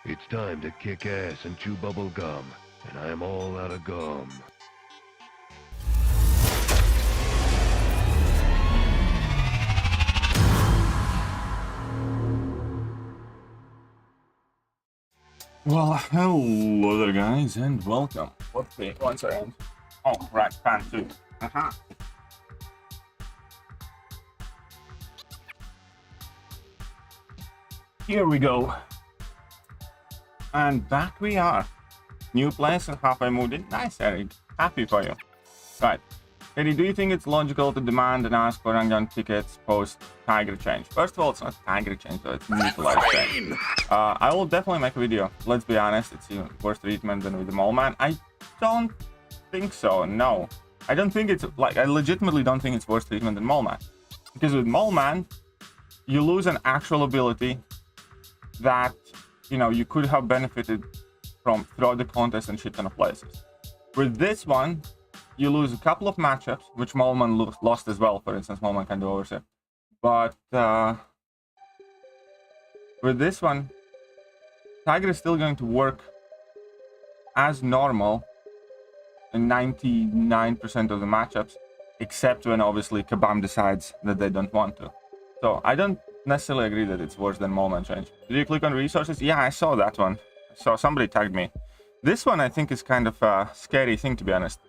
It's time to kick ass and chew bubble gum, and I'm all out of gum. Well, hello there guys, and welcome. Okay, one second. Oh, right, fan 2. Here we go. And back we are. New place and halfway moved in. Nice, Eric. Happy for you. Right. Eddie, do you think it's logical to demand and ask for rundown tickets post Tiger change? First of all, it's not Tiger change, though. It's Neutralise change. I will definitely make a video. Let's be honest, it's even worse treatment than with the Mole Man. I don't think so, no. I don't think it's, like, I legitimately don't think it's worse treatment than Mole Man. Because with Mole Man, you lose an actual ability that, you know, you could have benefited from throughout the contest and shit ton of places. With this one, you lose a couple of matchups, which Mole Man lost as well. For instance, Mole Man can do overshift. But with this one, Tiger is still going to work as normal in 99% of the matchups, except when obviously Kabam decides that they don't want to. So I don't necessarily agree that it's worse than Mole Man change. Did you click on resources? Yeah, I saw that one. So somebody tagged me. This one I think is kind of a scary thing, to be honest.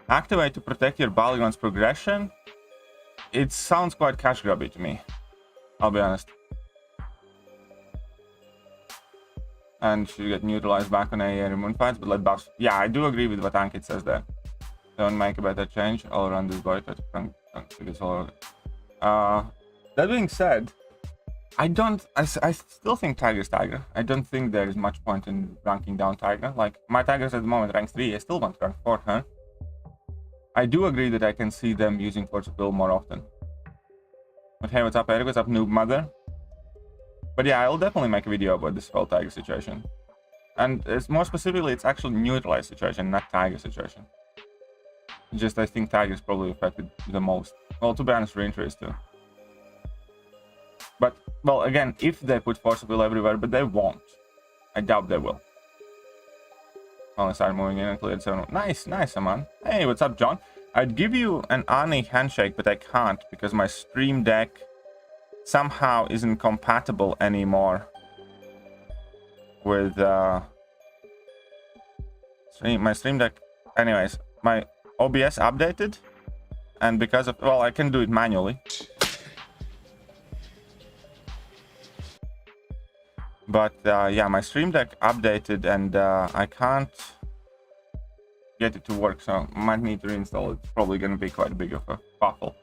Activate to protect your Battlegrounds progression. It sounds quite cash grabby to me, I'll be honest. And should get neutralized back on AA and moon fights, but let buffs. Yeah, I do agree with what Ankit says there. Don't make a better change. I'll run this boycott. That being said, I still think Tiger's Tiger. I don't think there is much point in ranking down Tiger. Like, my Tigers at the moment rank 3. I still want rank 4, huh? I do agree that I can see them using Force of Will more often. But hey, what's up, Eric? What's up, Noob Mother? But yeah, I'll definitely make a video about this whole Tiger situation. And it's more specifically, it's actually Neutralise situation, not Tiger situation. Just, I think Tiger's probably affected the most. Well, to be honest, Ranger is too. But, well, again, if they put Force of Will everywhere, but they won't. I doubt they will. Only start moving in and cleared 7. Nice, nice, man. Hey, what's up, John? I'd give you an Ani handshake, but I can't because my Stream Deck somehow isn't compatible anymore with my Stream Deck. Anyways, my OBS updated, and because of, well, I can do it manually. But yeah, my Stream Deck updated and I can't get it to work, so I might need to reinstall it. It's probably going to be quite big of a fuffle.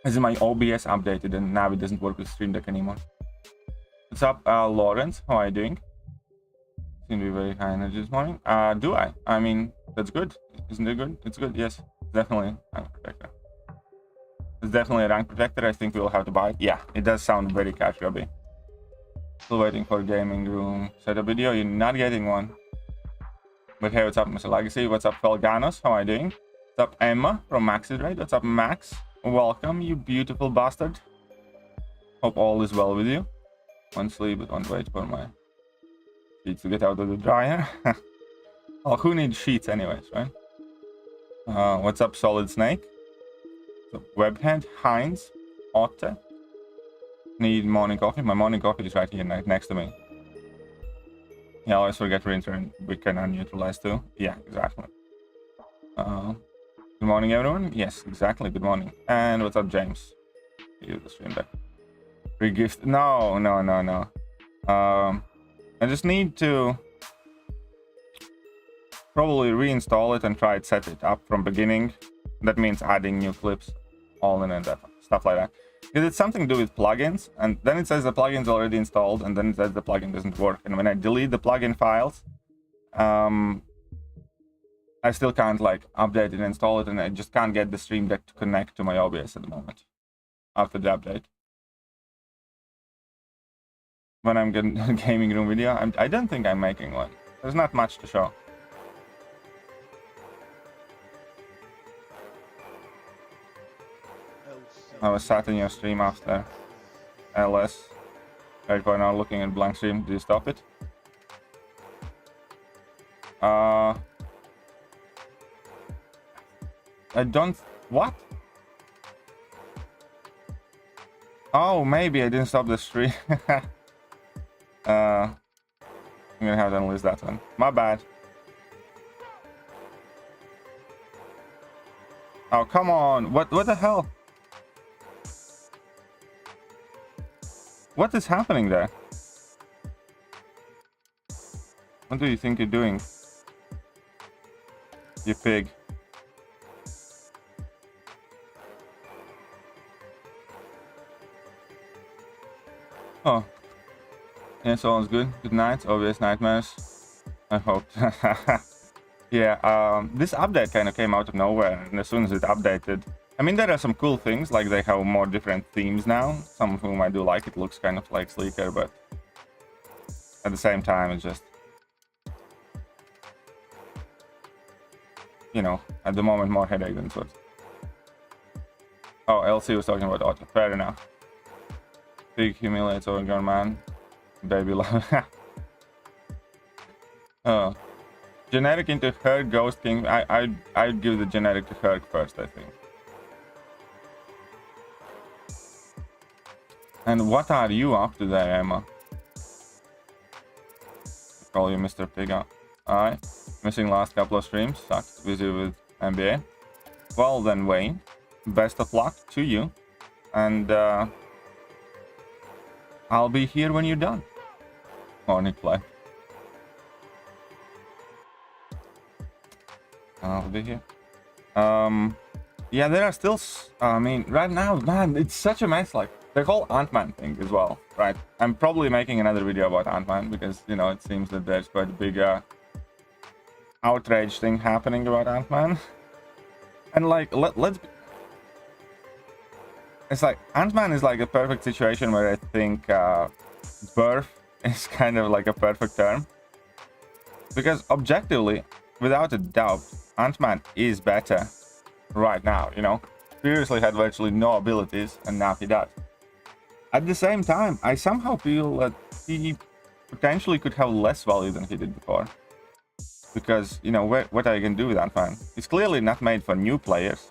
As in, my OBS updated and now it doesn't work with Stream Deck anymore. What's up, Lawrence? How are you doing? Seem to be very high energy this morning. Do I? I mean, that's good. Isn't it good? It's good, yes. Definitely rank protector. It's definitely a rank protector. I think we'll have to buy it. Yeah, it does sound very cash grabby. Still waiting for gaming room setup video. You're not getting one. But hey, what's up, Mr. Legacy? What's up, Felganos? How are you doing? What's up, Emma from Max's Raid? What's up, Max? Welcome, you beautiful bastard. Hope all is well with you. One sleep, but one wait for my sheets to get out of the dryer. Oh, who needs sheets anyways, right? What's up, Solid Snake? So, Webhead, Heinz, Otte. Need morning coffee. My morning coffee is right here next to me. Yeah, I always forget Rinter and we can unneutralize too. Yeah, exactly. Good morning, everyone. Yes, exactly. Good morning. And what's up, James? You the Stream Deck. Regift. No. I just need to probably reinstall it and try to set it up from beginning. That means adding new clips, all in and stuff like that. Because it's something to do with plugins, and then it says the plugin's already installed, and then it says the plugin doesn't work. And when I delete the plugin files, I still can't like update it and install it, and I just can't get the Stream Deck to connect to my OBS at the moment after the update. When I'm getting a gaming room video, I don't think I'm making one. There's not much to show. I was sat in your stream after LS. Right now looking at blank stream. Do you stop it? I don't... What? Oh, maybe I didn't stop the stream. I'm gonna have to analyze that one. My bad. Oh, come on. What the hell? What is happening there? What do you think you're doing? You pig. Oh. Yes, all's good. Good night. Obvious nightmares. I hope. Yeah, this update kind of came out of nowhere, and as soon as it updated... I mean, there are some cool things, like they have more different themes now, some of whom I do like. It looks kind of like sleeker, but at the same time, it's just... You know, at the moment, more headache than sweat. Oh, LC was talking about auto. Fair enough. Pig humiliates overgrown man. Baby love. Oh. Generic into Herc, Ghost King. I'd give the generic to Herc first, I think. And what are you up to there, Emma? I call you Mr. Pig. Alright. Missing last couple of streams. Sucks. Busy with NBA. Well then, Wayne. Best of luck to you. And I'll be here when you're done. Morning play. I'll be here. Yeah, there are still... I mean, right now, man, it's such a mess. Like, the whole Ant-Man thing as well, right? I'm probably making another video about Ant-Man because, you know, it seems that there's quite a big outrage thing happening about Ant-Man. And, like, let's... It's like, Ant-Man is like a perfect situation where I think birth is kind of like a perfect term. Because objectively, without a doubt, Ant-Man is better right now, you know? Previously had virtually no abilities, and now he does. At the same time, I somehow feel that he potentially could have less value than he did before. Because, you know, what are you going to do with Ant-Man? He's clearly not made for new players.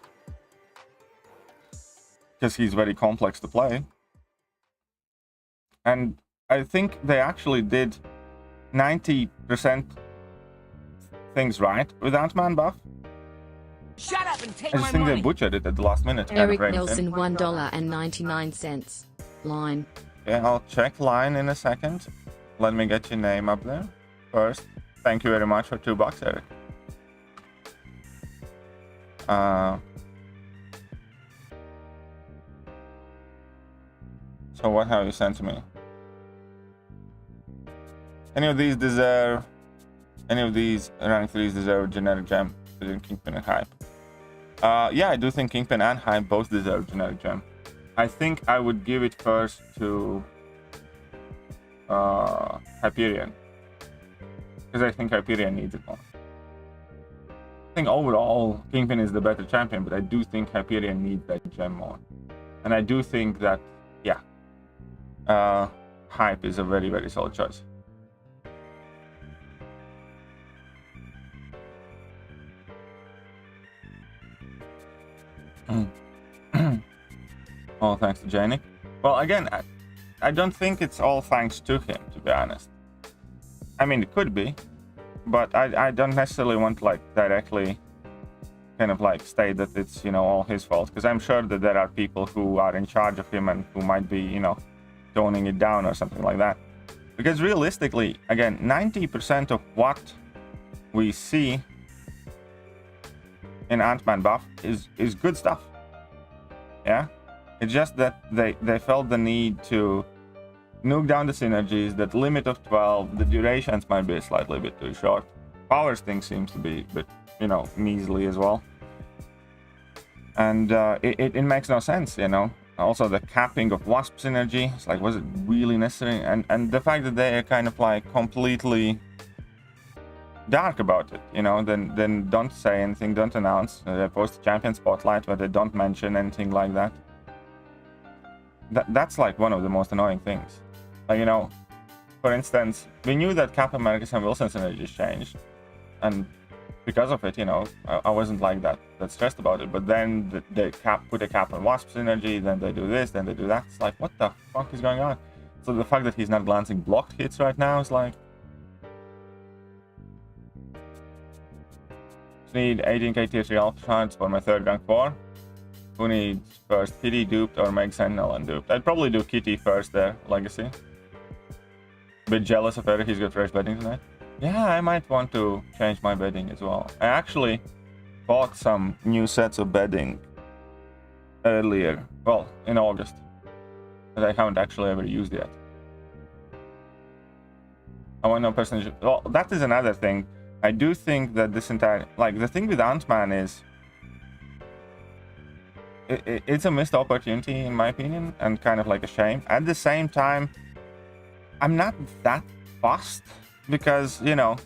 Because he's very complex to play. And I think they actually did 90% things right with Ant-Man buff. Shut up and take I just think they butchered it at the last minute. Eric Nelson, $1.99. Line. Yeah, I'll check line in a second. Let me get your name up there first. Thank you very much for $2, Eric. So what have you sent to me? Any of these rank 3s deserve generic gem? Kingpin and Hype. Yeah, I do think Kingpin and Hype both deserve generic gem. I think I would give it first to Hyperion. Because I think Hyperion needs it more. I think overall Kingpin is the better champion, but I do think Hyperion needs that gem more. And I do think that, yeah, Hype is a very, very solid choice. All thanks to Janik. Well, again, I don't think it's all thanks to him, to be honest. I mean, it could be, but I don't necessarily want to, like, directly kind of, like, state that it's, you know, all his fault. Because I'm sure that there are people who are in charge of him and who might be, you know, toning it down or something like that. Because realistically, again, 90% of what we see in Ant-Man buff is good stuff. Yeah? It's just that they felt the need to nuke down the synergies, that limit of 12, the durations might be slightly a bit too short. Powers thing seems to be a bit, you know, measly as well. And it makes no sense, you know. Also the capping of Wasp synergy, it's like, was it really necessary? And the fact that they are kind of like completely dark about it, you know, then don't say anything, don't announce. They post a champion spotlight where they don't mention anything like that. that's like one of the most annoying things. Like, you know, for instance, we knew that Cap Americas and Wilson's energies changed, and because of it, you know, I wasn't like that stressed about it. But then they put a cap on Wasp's energy, then they do this, then they do that. It's like, what the fuck is going on? So the fact that he's not glancing blocked hits right now is like, need 18k tier 3 alpha shards for my third rank 4. Who needs first, Kitty duped or Meg Sentinel unduped? I'd probably do Kitty first there, Legacy. Bit jealous of Eric, he's got fresh betting tonight. Yeah, I might want to change my bedding as well. I actually bought some new sets of bedding earlier, well, in August, but I haven't actually ever used yet. I want no percentage. Well, that is another thing. I do think that this entire, like, the thing with Ant-Man is it's a missed opportunity in my opinion, and kind of like a shame. At the same time, I'm not that fussed because, you know,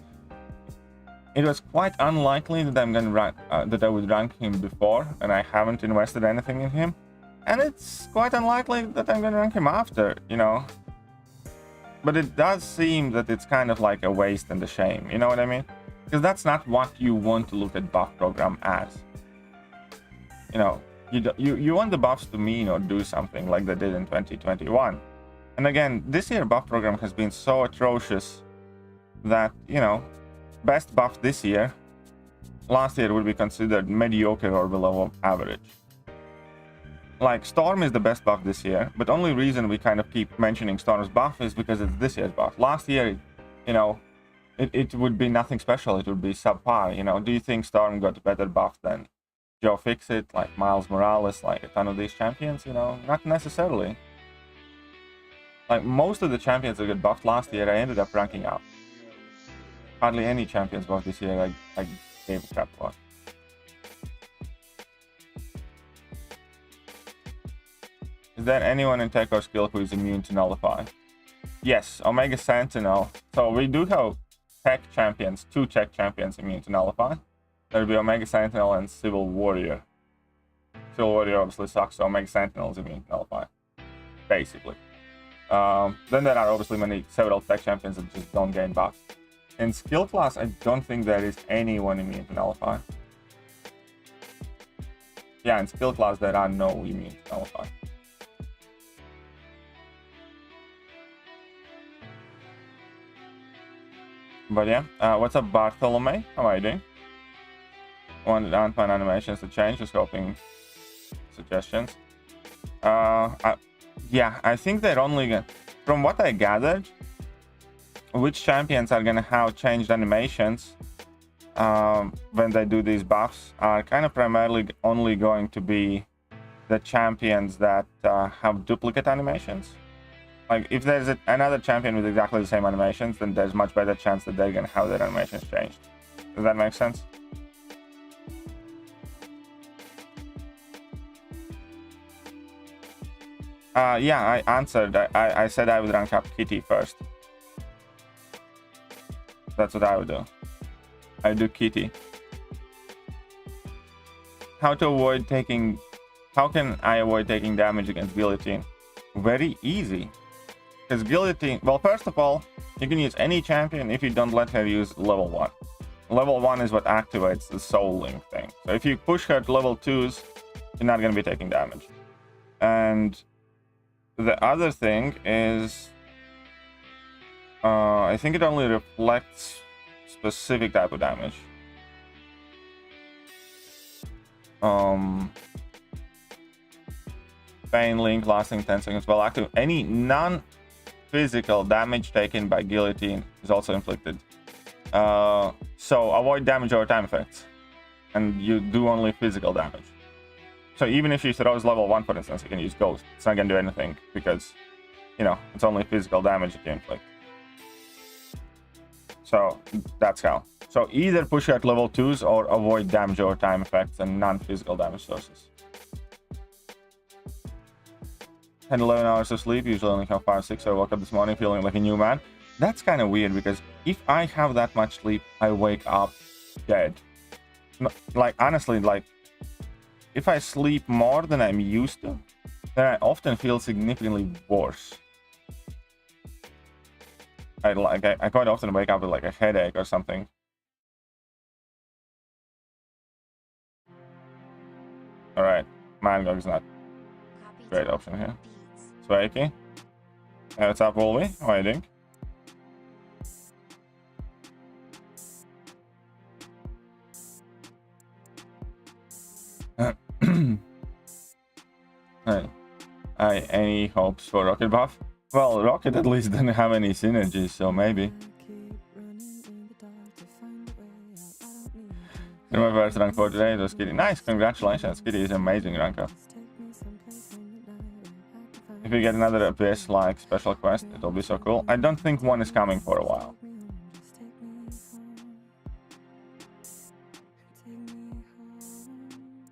it was quite unlikely that I'm gonna that I would rank him before, and I haven't invested anything in him, and it's quite unlikely that I'm gonna rank him after, you know. But it does seem that it's kind of like a waste and a shame, you know what I mean? Because that's not what you want to look at buff program as. You know, you want the buffs to mean or do something like they did in 2021. And again, this year buff program has been so atrocious that, you know, best buff this year, last year would be considered mediocre or below average. Like, Storm is the best buff this year, but only reason we kind of keep mentioning Storm's buff is because it's this year's buff. Last year, you know, it would be nothing special, it would be subpar, you know. Do you think Storm got a better buff than Joe Fixit, like Miles Morales, like a ton of these champions? You know, not necessarily. Like, most of the champions that got buffed last year, I ended up ranking up. Hardly any champions buffed this year I gave a crap about. Is there anyone in Tech or Skill who is immune to Nullify? Yes, Omega Sentinel. So we do have Tech champions, 2 Tech champions immune to Nullify. There will be Omega Sentinel and Civil Warrior. Civil Warrior obviously sucks, so Omega Sentinel is immune to Nullify, basically. Then there are obviously several Tech champions that just don't gain buffs. In skill class, I don't think there is anyone immune to Nullify. Yeah, in skill class there are no immune to Nullify. But yeah, what's up, Bartholomew? How are you doing? Wanted Ant-Man animations to change, just hoping suggestions. Yeah, I think they're only gonna, from what I gathered, which champions are gonna have changed animations when they do these buffs are kind of primarily only going to be the champions that have duplicate animations. Like, if there's another champion with exactly the same animations, then there's much better chance that they're gonna have their animations changed. Does that make sense? Yeah, I answered. I said I would rank up Kitty first. That's what I would do. I would do Kitty. How to avoid taking... How can I avoid taking damage against Guillotine? Very easy. Because Guillotine... Well, first of all, you can use any champion if you don't let her use level 1. Level 1 is what activates the Soul Link thing. So if you push her to level 2s, you're not going to be taking damage. And the other thing is... I think it only reflects specific type of damage. Pain Link lasting 10 seconds while active. Any non-physical damage taken by Guillotine is also inflicted. So avoid damage over time effects. And you do only physical damage. So even if she throws level 1, for instance, you can use Ghost. It's not going to do anything because, you know, it's only physical damage that you inflict. So that's how. So either push her at level 2s or avoid damage over time effects and non-physical damage sources. 10, 11 hours of sleep, usually only have 5, 6. So I woke up this morning feeling like a new man. That's kind of weird because if I have that much sleep, I wake up dead. Like, honestly, like, if I sleep more than I'm used to, then I often feel significantly worse. I quite often wake up with like a headache or something. All right, MCOC is not a great option here. ZeroFrostNinja. Hey, what's up, Wolvie? How are you doing? Any hopes for Rocket buff? Well, Rocket at least didn't have any synergies, so maybe. You're my first rank for today, it was Kitty. Nice, congratulations. Kitty is amazing rank up. If you get another abyss like special quest, it'll be so cool. I don't think one is coming for a while.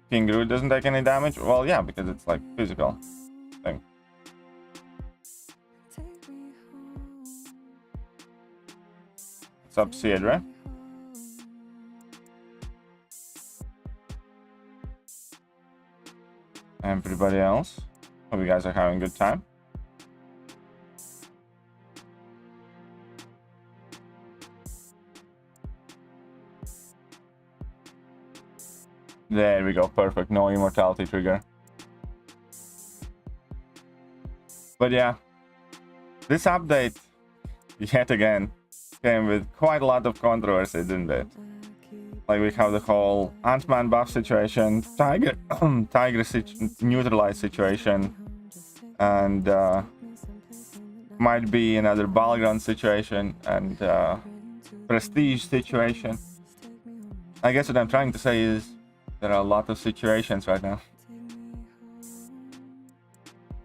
King Groot doesn't take any damage? Well, yeah, because it's like physical thing. What's up, Cedra? Everybody else, hope you guys are having a good time. There we go, perfect. No immortality trigger. But yeah, this update, yet again, came with quite a lot of controversy, didn't it? Like we have the whole Ant-Man buff situation, Tiger Neutralise situation, and might be another Battlegrounds situation and Prestige situation. I guess what I'm trying to say is there are a lot of situations right now.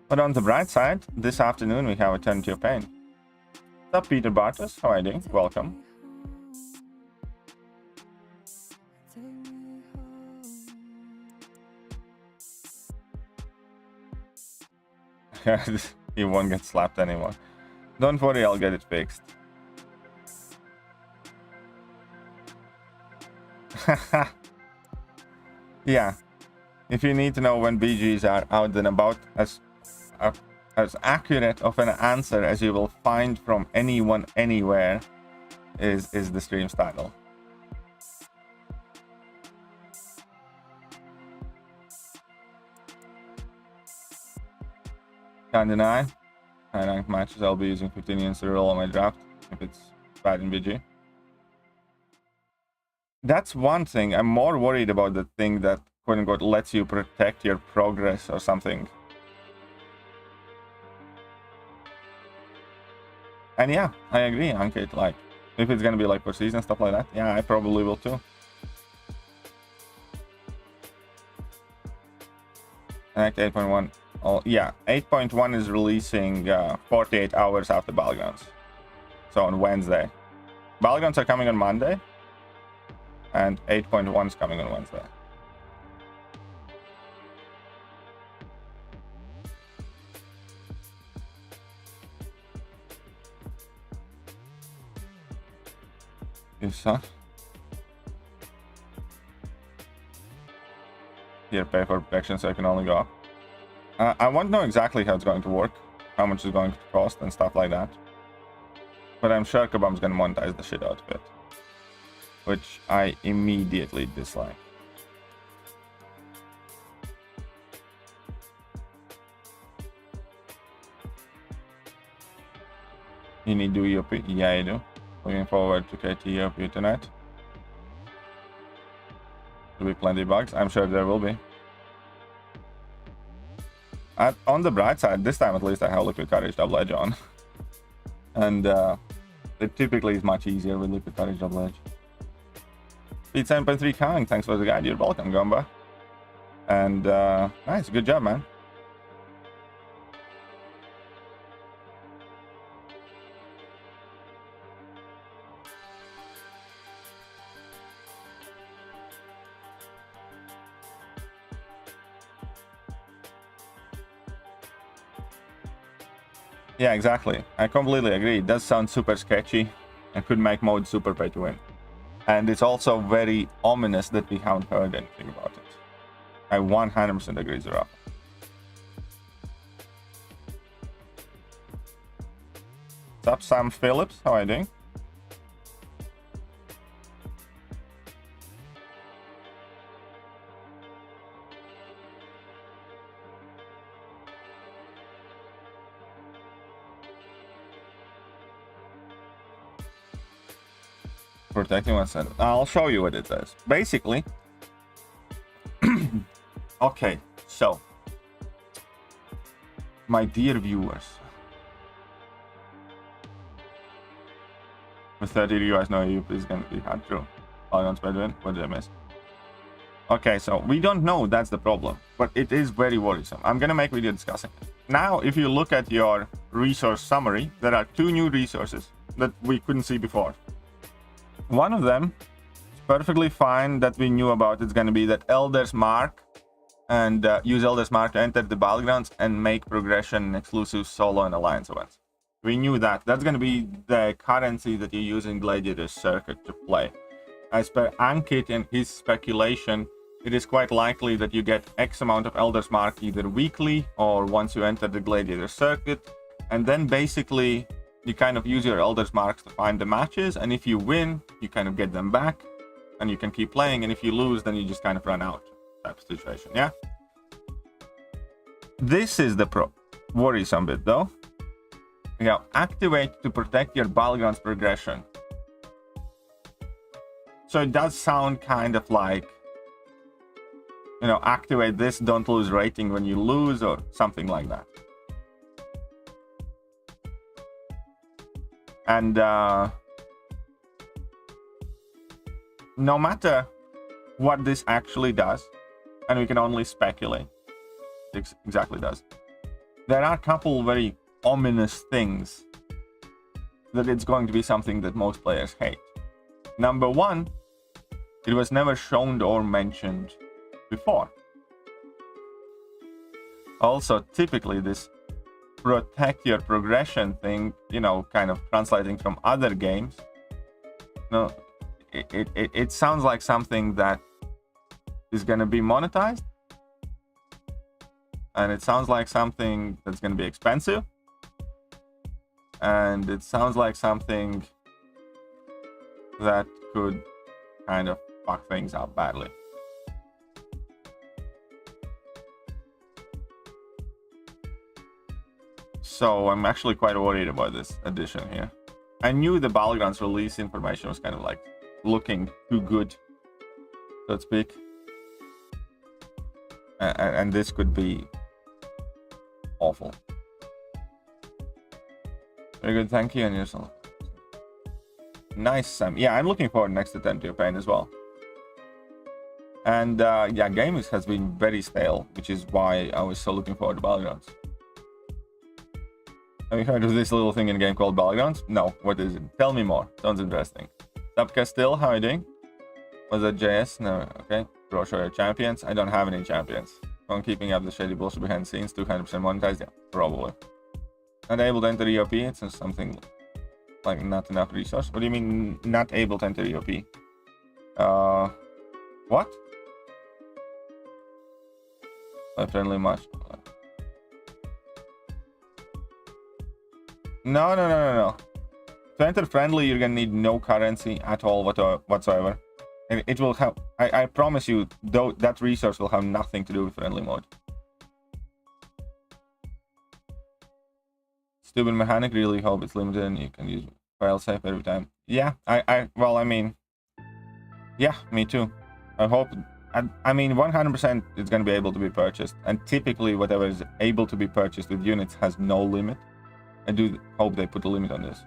But on the bright side, this afternoon we have Eternity of Pain. What's up, Peter Bartos? How are you doing? Welcome. He won't get slapped anymore. Don't worry, I'll get it fixed. Yeah, if you need to know when BGs are out and about, as accurate of an answer as you will find from anyone anywhere is the stream's title. Can't deny. High ranked matches, I'll be using 15 units to roll on my draft if it's bad in BG. That's one thing. I'm more worried about the thing that quote unquote lets you protect your progress or something. And yeah, I agree, Ankit. Like, if it's gonna be like for season stuff like that, yeah, I probably will too. Act 8.1. Oh yeah, 8.1 is releasing 48 hours after Battlegrounds. So on Wednesday. Battlegrounds are coming on Monday. And 8.1 is coming on Wednesday. You saw? Here, pay for protection so I can only go up. I won't know exactly how it's going to work, how much it's going to cost and stuff like that. But I'm sure Kabam's going to monetize the shit out of it. Which I immediately dislike. You need to do EOP? Yeah, I do. Looking forward to KT EOP tonight. There'll be plenty of bugs. I'm sure there will be. On the bright side, this time at least I have Liquid Courage Double Edge on. And it typically is much easier with Liquid Courage Double Edge. Beat 7.3 Kang, thanks for the guide. You're welcome, Gomba. And nice, good job, man. Yeah, exactly. I completely agree. It does sound super sketchy and could make mode super pay to win. And it's also very ominous that we haven't heard anything about it. I 100% agree, Zero. What's up, Sam Phillips? How are you doing? Protecting oneself. I'll show you what it does. Basically, okay, so my dear viewers, with 30 you guys know you is going to be hard through. What did I miss? Okay, so we don't know, that's the problem, but it is very worrisome. I'm going to make a video discussing it. Now, if you look at your resource summary, there are 2 new resources that we couldn't see before. One of them is perfectly fine that we knew about. It's going to be that Elder's Mark, and use Elder's Mark to enter the Battlegrounds and make progression in exclusive solo and alliance events. We knew that. That's going to be the currency that you use in Gladiator Circuit to play. As per Ankit and his speculation, it is quite likely that you get X amount of Elder's Mark either weekly or once you enter the Gladiator Circuit, and then basically you kind of use your Elder's Marks to find the matches, and if you win, you kind of get them back, and you can keep playing, and if you lose, then you just kind of run out type of situation, yeah? This is the worrisome bit, though. You know, activate to protect your Battlegrounds progression. So it does sound kind of like, you know, activate this, don't lose rating when you lose, or something like that. And no matter what this actually does, and we can only speculate it exactly does, there are a couple very ominous things that it's going to be something that most players hate. Number one, it was never shown or mentioned before. Also, typically this protect your progression thing, you know, kind of translating from other games, no, it sounds like something that is going to be monetized, and it sounds like something that's going to be expensive, and it sounds like something that could kind of fuck things up badly. So I'm actually quite worried about this addition here. I knew the Battlegrounds release information was kind of like looking too good, so to speak. And this could be awful. Very good, thank you, and yourself. Nice, Sam. Yeah, I'm looking forward next attempt to your pain as well. And yeah, gaming has been very stale, which is why I was so looking forward to Battlegrounds. Have you heard of this little thing in a game called Battlegrounds? No, what is it? Tell me more. Sounds interesting. Subka still, how are you doing? Was that JS? No, okay. Pro show your champions. I don't have any champions. I'm keeping up the shady bullshit behind the scenes, 200% monetized, yeah, probably. Not able to enter EOP, it's something like not enough resource. What do you mean not able to enter EOP? What? Friendly much. No. To enter friendly, you're gonna need no currency at all whatsoever. And it will have, I promise you, though, that resource will have nothing to do with friendly mode. Stupid mechanic, really hope it's limited and you can use failsafe every time. Yeah, well, I mean, yeah, me too. I hope, I mean, 100% it's gonna be able to be purchased, and typically whatever is able to be purchased with units has no limit. I do hope they put a limit on this.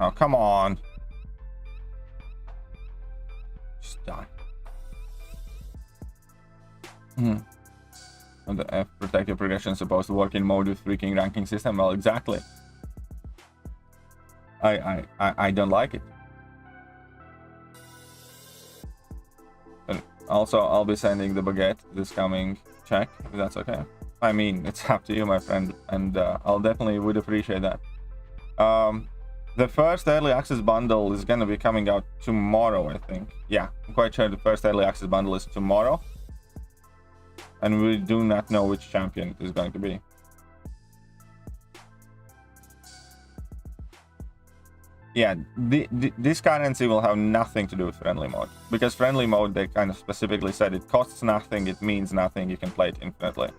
Oh, come on. Just die. And the F protective progression is supposed to work in mode with freaking ranking system. Well, exactly. I don't like it. And also, I'll be sending the baguette this coming check, if that's okay. I mean, it's up to you, my friend, and I'll definitely would appreciate that. The first early access bundle is gonna be coming out tomorrow, I think. Yeah, I'm quite sure the first early access bundle is tomorrow. And we do not know which champion it is going to be. Yeah, this currency will have nothing to do with friendly mode. Because friendly mode, they kind of specifically said it costs nothing, it means nothing, you can play it infinitely.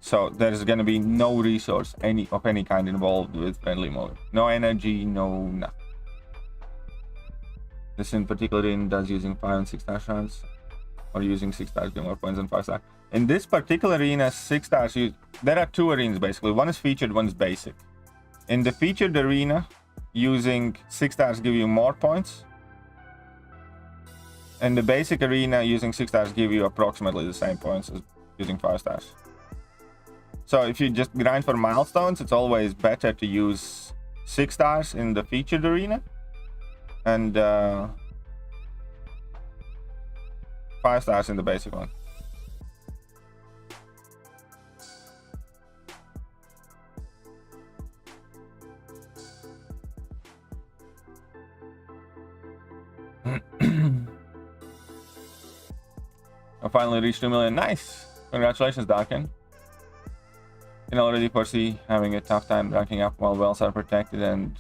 So there's going to be no resource of any kind involved with friendly mode. No energy, no nothing. This in particular does using 5 and 6 star shards, or using 6 stars get more points than 5 star. In this particular arena, 6 stars, there are 2 arenas basically. One is featured, one is basic. In the featured arena, using 6 stars give you more points. In the basic arena, using 6 stars give you approximately the same points as using 5 stars. So if you just grind for milestones, it's always better to use 6 stars in the featured arena and 5 stars in the basic one. I finally reached 2 million. Nice! Congratulations, Darken. Can already foresee having a tough time ranking up while wells are protected and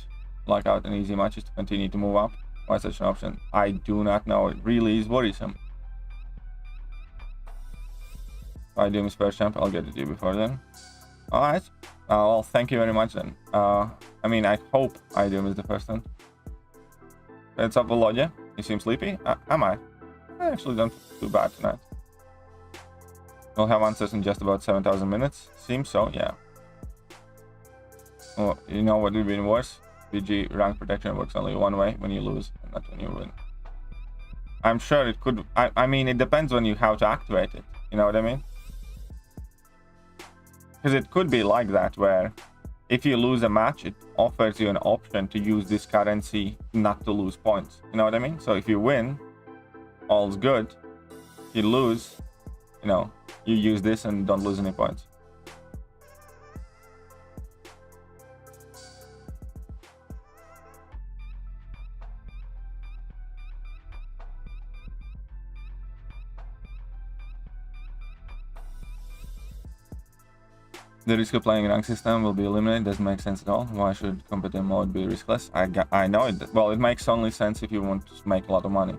lock out an easy matches to continue to move up. Why such an option? I do not know. It really is worrisome. If I do miss first champ, I'll get it to you before then. Alright. Well, thank you very much then. I mean, I hope I do miss the first one. What's up, Volodya? You seem sleepy? Am I? I actually don't feel too bad tonight. We'll have answers in just about 7,000 minutes. Seems so, yeah. Well, you know what would be worse? BG rank protection works only one way, when you lose, and not when you win. I'm sure it could... I mean, it depends on you how to activate it. You know what I mean? Because it could be like that, where if you lose a match, it offers you an option to use this currency not to lose points. You know what I mean? So if you win, all's good. If you lose, you know, you use this and don't lose any points. The risk of playing rank system will be eliminated. Doesn't make sense at all. Why should competitive mode be riskless? I know it. Well, it makes only sense if you want to make a lot of money.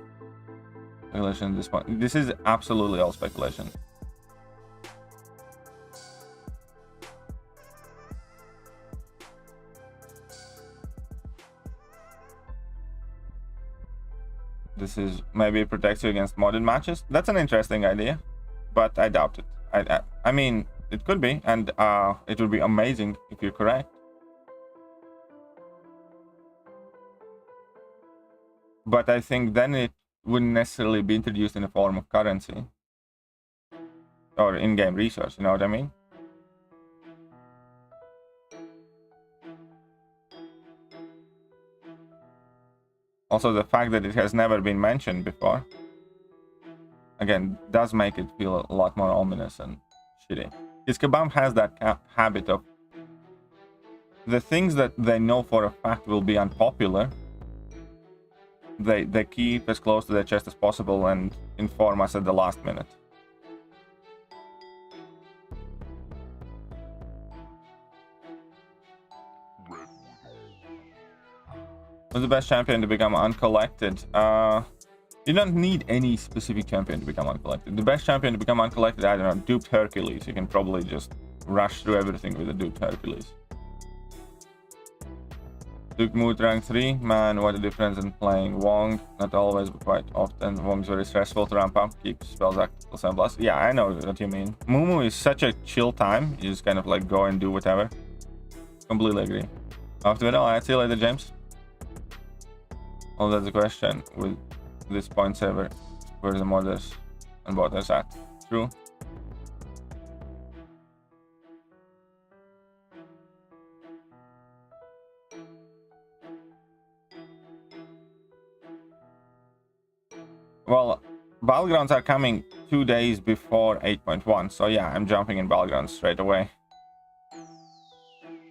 Speculation at this point. This is absolutely all speculation. This is maybe it protects you against modded matches. That's an interesting idea, but I doubt it. I mean, it could be, and it would be amazing if you're correct. But I think then it wouldn't necessarily be introduced in the form of currency or in-game resource. You know what I mean? Also, the fact that it has never been mentioned before, again, does make it feel a lot more ominous and shitty. Because Kabam has that habit of the things that they know for a fact will be unpopular, they keep as close to their chest as possible and inform us at the last minute. Who's the best champion to become uncollected? You don't need any specific champion to become uncollected. The best champion to become uncollected, I don't know, duped Hercules. You can probably just rush through everything with a duped Hercules. Duke Mood rank 3. Man, what a difference in playing Wong. Not always, but quite often. Wong's very stressful to ramp up. Keep spells active till 7+. Yeah, I know what you mean. Mumu is such a chill time. You just kind of like go and do whatever. Completely agree. After it all, I'll see you later, James. Well, that's the question with this point saver, where the modders and botters at. True. Well, Battlegrounds are coming 2 days before 8.1, so yeah, I'm jumping in Battlegrounds straight away.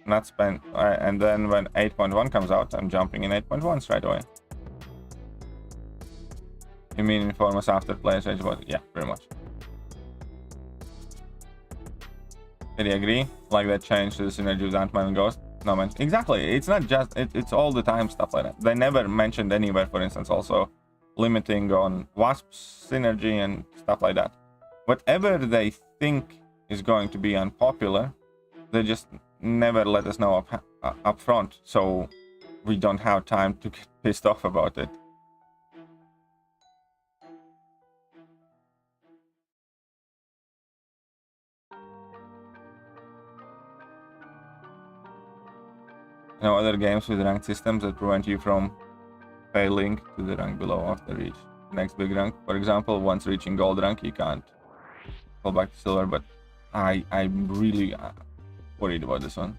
Not spend, and then when 8.1 comes out, I'm jumping in 8.1 straight away. You mean inform us after players age? Yeah, pretty much. Did you agree? Like that change to the synergy with Ant-Man and Ghost? No, man. Exactly. It's not just, it's all the time stuff like that. They never mentioned anywhere, for instance, also limiting on Wasp's synergy and stuff like that. Whatever they think is going to be unpopular, they just never let us know up front, so we don't have time to get pissed off about it. No other games with ranked systems that prevent you from failing to the rank below after reach next big rank. For example, once reaching gold rank, you can't fall back to silver, but I'm really worried about this one.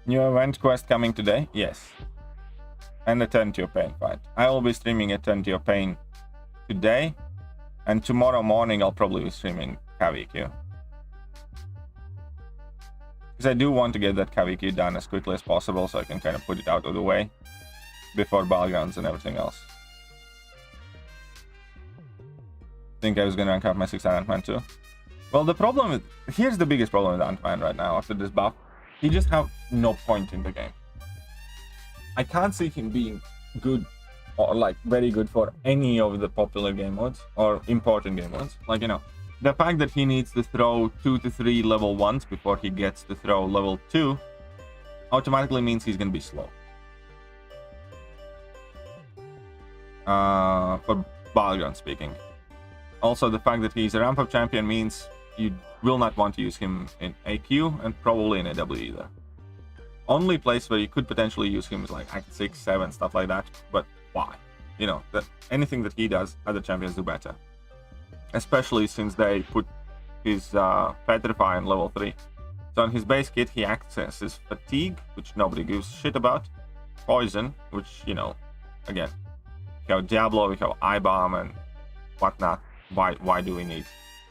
New event quest coming today? Yes. And a Turn to Your Pain fight. I will be streaming a Turn to Your Pain today, and tomorrow morning I'll probably be streaming KVQ. Because I do want to get that KVQ done as quickly as possible so I can kind of put it out of the way before Battlegrounds and everything else. Think I was gonna rank up my 6 Ant-Man too. Well, the problem is, here's the biggest problem with Ant-Man right now after this buff. He just have no point in the game. I can't see him being good or like very good for any of the popular game modes or important game modes. Like, you know, the fact that he needs to throw 2 to 3 level 1s before he gets to throw level 2 automatically means he's gonna be slow. For Battlegrounds speaking. Also, the fact that he's a ramp-up champion means you will not want to use him in AQ and probably in AW either. Only place where you could potentially use him is like Act 6, 7, stuff like that, but why? You know, anything that he does, other champions do better. Especially since they put his Petrify on level 3. So on his base kit, he accesses Fatigue, which nobody gives a shit about. Poison, which, you know, again, we have Diablo, we have I-Bomb and whatnot. Why do we need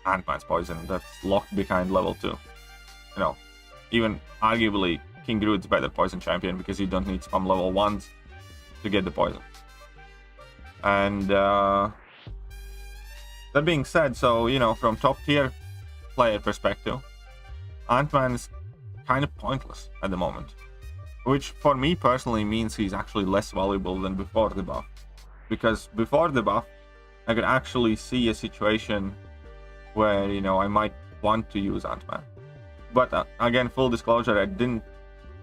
Ant-Man's Poison that's locked behind level 2? You know, even arguably King Groot's better poison champion because you don't need spam level 1s to get the poison. And that being said, so, you know, from top tier player perspective, Ant-Man is kind of pointless at the moment. Which for me personally means he's actually less valuable than before the buff. Because before the buff, I could actually see a situation where, you know, I might want to use Ant-Man. But again, full disclosure, I didn't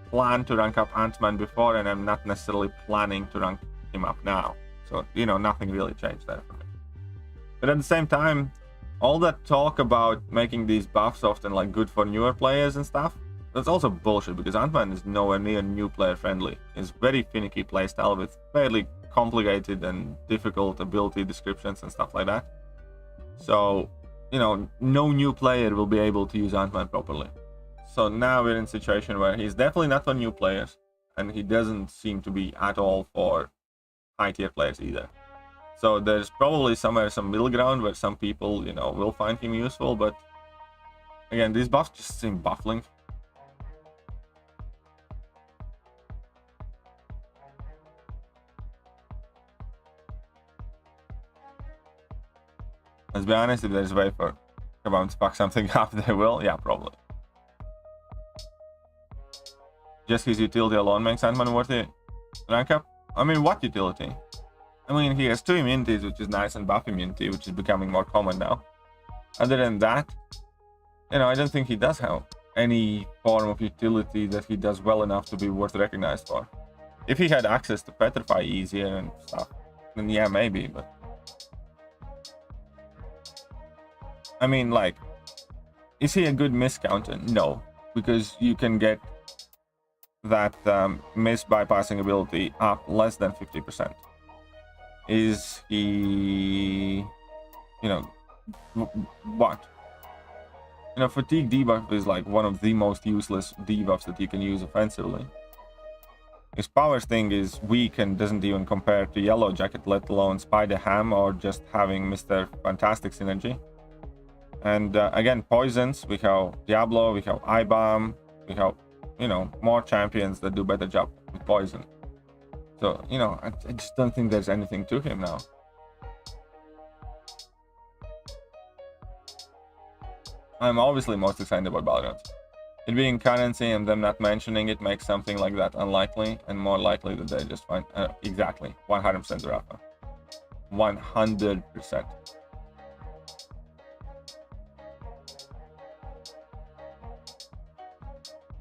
plan to rank up Ant-Man before, and I'm not necessarily planning to rank him up now. So, you know, nothing really changed there for me. But at the same time, all that talk about making these buffs often like good for newer players and stuff, that's also bullshit because Ant-Man is nowhere near new player friendly. It's very finicky playstyle with fairly complicated and difficult ability descriptions and stuff like that. So, you know, no new player will be able to use Ant-Man properly. So now we're in a situation where he's definitely not for new players, and he doesn't seem to be at all for high tier players either. So there's probably somewhere some middle ground where some people, you know, will find him useful, but again, these buffs just seem baffling. Let's be honest, if there's a way for Kabam to fuck something up, they will. Yeah, probably. Just his utility alone makes Ant-Man worthy rank up? I mean, what utility? I mean, he has 2 immunities, which is nice, and buff immunity, which is becoming more common now. Other than that, you know, I don't think he does have any form of utility that he does well enough to be worth recognized for. If he had access to Petrify easier and stuff, then yeah, maybe, but... I mean, like, is he a good miss counter? No, because you can get that miss bypassing ability up less than 50%. Is he, you know, what? You know, fatigue debuff is like one of the most useless debuffs that you can use offensively. His powers thing is weak and doesn't even compare to Yellow Jacket, let alone Spider Ham or just having Mr. Fantastic synergy. And again, poisons, we have Diablo, we have I-Bomb, we have, you know, more champions that do better job with poison. So, you know, I just don't think there's anything to him now. I'm obviously most excited about Battlegrounds. It being currency and them not mentioning it makes something like that unlikely, and more likely that they just find exactly 100% Rafa. 100%.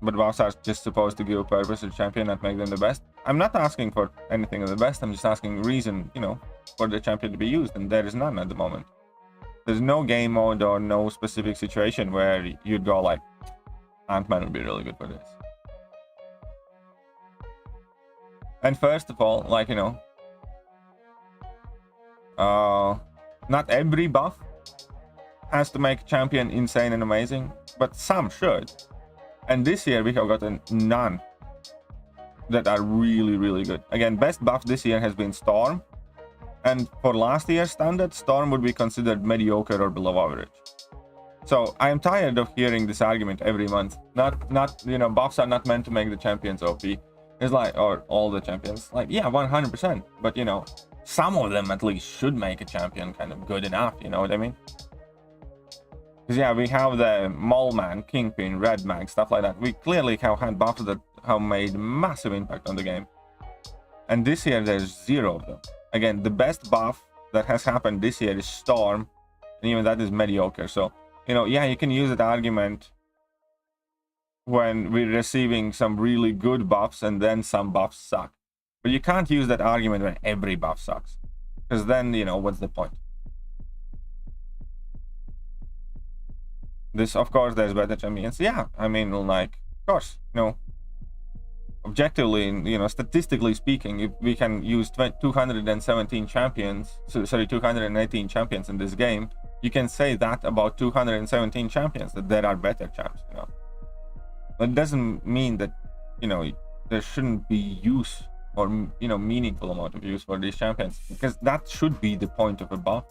But buffs are just supposed to give a purpose to the champion, not make them the best. I'm not asking for anything of the best, I'm just asking reason, you know, for the champion to be used, and there is none at the moment. There's no game mode or no specific situation where you'd go like, Ant-Man would be really good for this. And first of all, like, you know, not every buff has to make champion insane and amazing, but some should. And this year we have gotten none that are really, really good. Again, best buff this year has been Storm. And for last year's standard, Storm would be considered mediocre or below average. So I am tired of hearing this argument every month. Not you know, buffs are not meant to make the champions OP. It's like, or all the champions. Like, yeah, 100%. But, you know, some of them at least should make a champion kind of good enough. You know what I mean? Because, yeah, we have the Mole Man, Kingpin, Red Mag, stuff like that. We clearly have had buffs that have made massive impact on the game. And this year, there's zero of them. Again, the best buff that has happened this year is Storm. And even that is mediocre. So, you know, yeah, you can use that argument when we're receiving some really good buffs and then some buffs suck. But you can't use that argument when every buff sucks. Because then, you know, what's the point? This, of course, there's better champions. Yeah, I mean, like, of course, you know, objectively, you know, statistically speaking, if we can use 217 champions, sorry, 218 champions in this game, you can say that about 217 champions, that there are better champs, you know. But it doesn't mean that, you know, there shouldn't be use or, you know, meaningful amount of use for these champions, because that should be the point of a buff.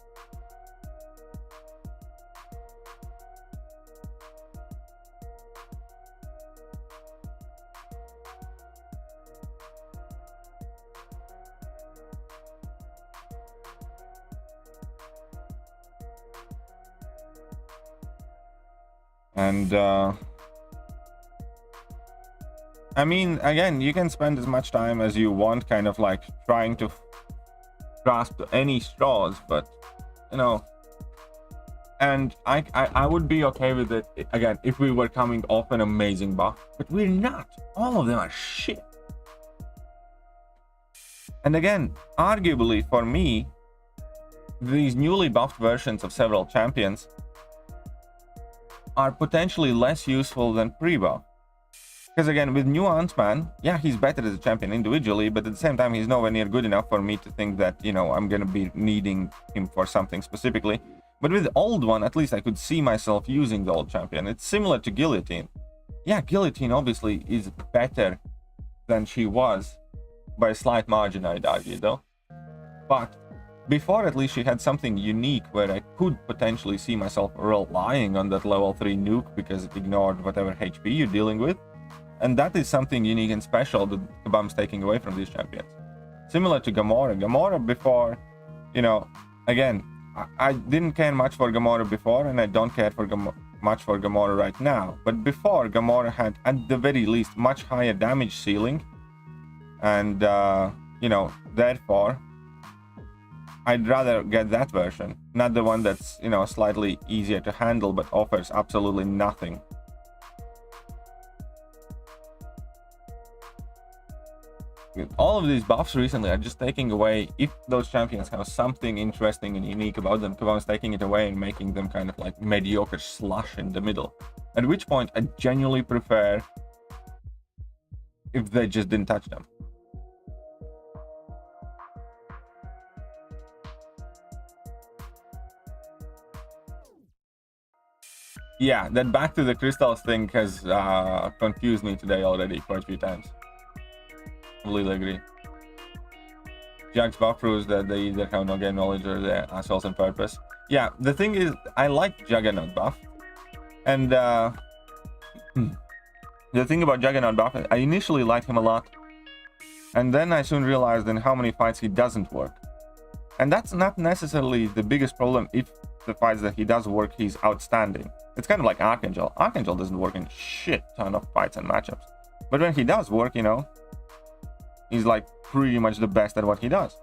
And I mean, again, you can spend as much time as you want kind of like trying to grasp any straws, but, you know, and I would be okay with it, again, if we were coming off an amazing buff, but we're not. All of them are shit. And again, arguably for me, these newly buffed versions of several champions are potentially less useful than pre-buff. Because again, with new Ant-Man, yeah, he's better as a champion individually, but at the same time, he's nowhere near good enough for me to think that, you know, I'm gonna be needing him for something specifically. But with the old one, at least I could see myself using the old champion. It's similar to Guillotine. Yeah, Guillotine obviously is better than she was by a slight margin, I'd argue, though. But before, at least she had something unique where I could potentially see myself relying on that level 3 nuke because it ignored whatever HP you're dealing with. And that is something unique and special that Kabam's taking away from these champions. Similar to Gamora. Gamora before, you know, again, I didn't care much for Gamora before, and I don't care for much for Gamora right now. But before, Gamora had, at the very least, much higher damage ceiling. And, you know, therefore, I'd rather get that version, not the one that's, you know, slightly easier to handle but offers absolutely nothing. All of these buffs recently are just taking away, if those champions have something interesting and unique about them, Kabam's taking it away and making them kind of like mediocre slush in the middle. At which point, I genuinely prefer if they just didn't touch them. Yeah, that back to the crystals thing has confused me today already quite a few times. Completely agree. Jack's buff proves that they either have no game knowledge or they're assholes on purpose. Yeah, the thing is, I like Juggernaut buff. And the thing about Juggernaut buff, I initially liked him a lot. And then I soon realized in how many fights he doesn't work. And that's not necessarily the biggest problem if the fights that he does work, he's outstanding. It's kind of like Archangel. Archangel doesn't work in shit ton of fights and matchups. But when he does work, you know, he's like pretty much the best at what he does.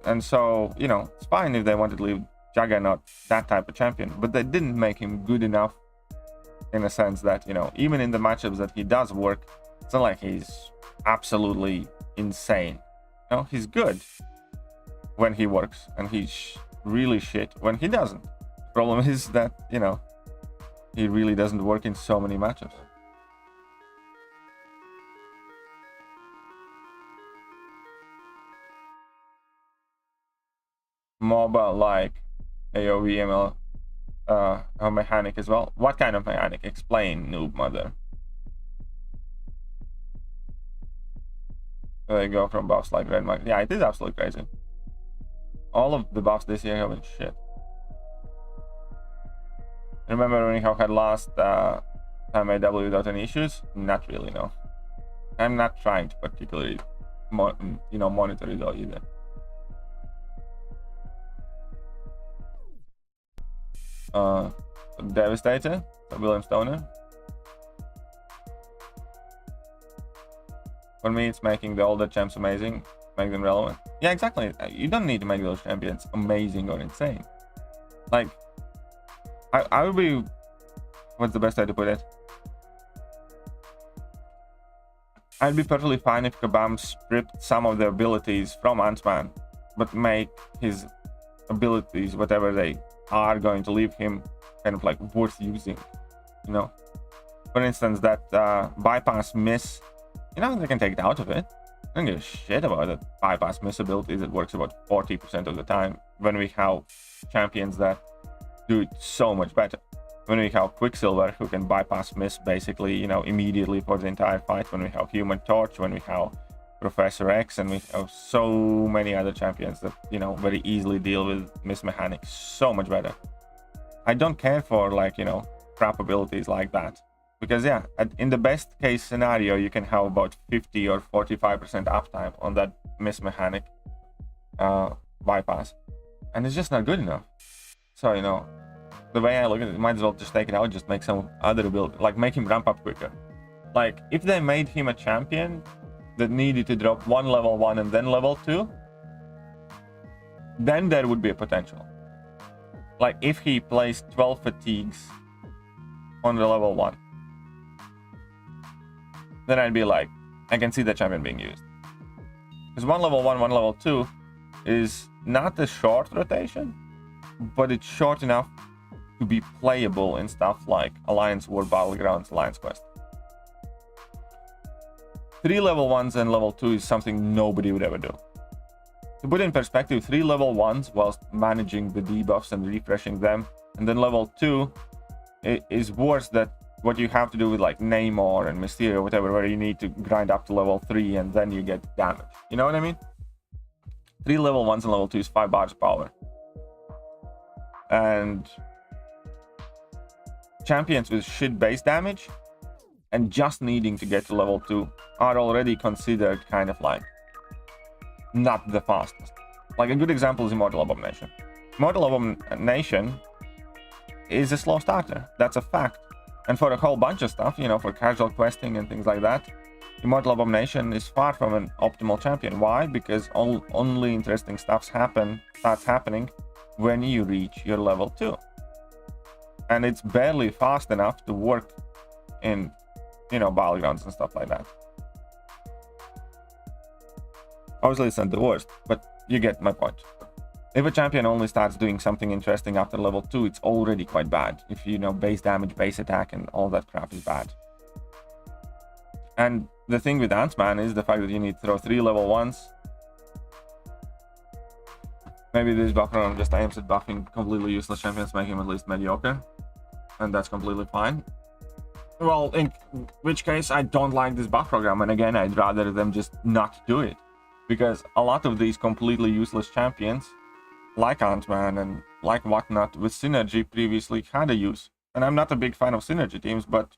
And so, you know, it's fine if they wanted to leave Juggernaut that type of champion, but they didn't make him good enough in a sense that, you know, even in the matchups that he does work, it's not like he's absolutely insane. You know, he's good when he works, and he's really shit when he doesn't. The problem is that, you know, he really doesn't work in so many matchups. MOBA like AOV ML a mechanic as well. What kind of mechanic? Explain, noob mother. They go from buffs like red mark. Yeah, it is absolutely crazy. All of the buffs this year have been shit. Remember when you had last time AW without any issues? Not really, no. I'm not trying to particularly monitor it all either. Devastator, William Stoner. For me, it's making the older champs amazing, make them relevant. Yeah, exactly. You don't need to make those champions amazing or insane. Like, I would be, what's the best way to put it? I'd be perfectly fine if Kabam stripped some of the abilities from Ant-Man, but make his abilities, whatever they are going to leave him, kind of like worth using, you know. For instance, that bypass miss, you know, they can take it out of it. I don't give a shit about the bypass miss abilities. It works about 40% of the time when we have champions that do it so much better. When we have Quicksilver, who can bypass miss basically, you know, immediately for the entire fight. When we have Human Torch, when we have Professor X, and we have so many other champions that, you know, very easily deal with miss mechanics so much better. I don't care for, like, you know, crap abilities like that, because yeah, in the best case scenario you can have about 50 or 45% uptime on that miss mechanic bypass, and it's just not good enough. So, you know, the way I look at it, might as well just take it out, just make some other ability, like make him ramp up quicker. Like, if they made him a champion that needed to drop one level 1 and then level 2, then there would be a potential. Like, if he placed 12 fatigues on the level 1, then I'd be like, I can see the champion being used. Because one level 1, one level 2 is not a short rotation, but it's short enough to be playable in stuff like Alliance War, Battlegrounds, Alliance Quest. 3 level 1s and level 2 is something nobody would ever do. To put in perspective, 3 level 1s whilst managing the debuffs and refreshing them, and then level 2 is worse than what you have to do with like Namor and Mysterio, whatever, where you need to grind up to level 3 and then you get damage. You know what I mean? 3 level 1s and level 2 is 5 bars power. And champions with shit base damage and just needing to get to level 2 are already considered kind of like not the fastest. Like, a good example is Immortal Abomination. Immortal Abomination is a slow starter. That's a fact. And for a whole bunch of stuff, you know, for casual questing and things like that, Immortal Abomination is far from an optimal champion. Why? Because only interesting stuff starts happening when you reach your level 2. And it's barely fast enough to work in, you know, Battlegrounds and stuff like that. Obviously, it's not the worst, but you get my point. If a champion only starts doing something interesting after level 2, it's already quite bad. If, you know, base damage, base attack, and all that crap is bad. And the thing with Ant-Man is the fact that you need to throw 3 level 1s. Maybe this background just aims at buffing completely useless champions, making them at least mediocre. And that's completely fine. Well, in which case I don't like this buff program, and again, I'd rather them just not do it. Because a lot of these completely useless champions, like Ant-Man and like whatnot, with synergy previously had a use. And I'm not a big fan of synergy teams, but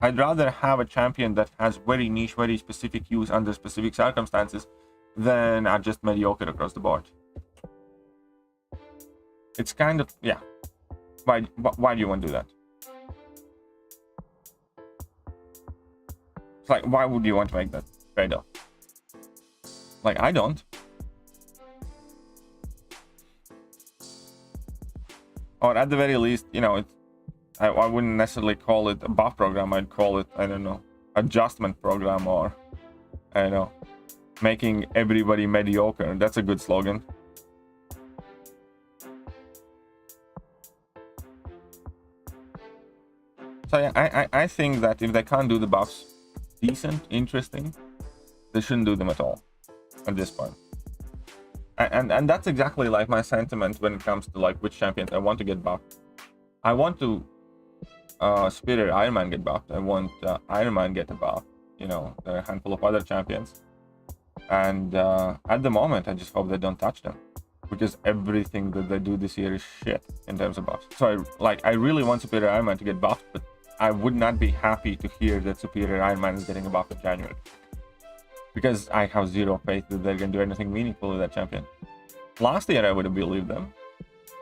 I'd rather have a champion that has very niche, very specific use under specific circumstances than are just mediocre across the board. It's kind of, yeah. Why do you want to do that? It's like, why would you want to make that trade-off? Like, I don't. Or at the very least, you know, I wouldn't necessarily call it a buff program. I'd call it, I don't know, adjustment program, or, I don't know, making everybody mediocre. That's a good slogan. So yeah, I think that if they can't do the buffs decent, interesting, they shouldn't do them at all at this point. And that's exactly like my sentiment when it comes to like which champions I want to get buffed. I want to Superior Iron Man get buffed. I want Iron Man get a buff. You know, there are a handful of other champions. And at the moment, I just hope they don't touch them, because everything that they do this year is shit in terms of buffs. So I really want Superior Iron Man to get buffed, but I would not be happy to hear that Superior Iron Man is getting a buff in January, because I have zero faith that they're going to do anything meaningful with that champion. Last year, I would have believed them.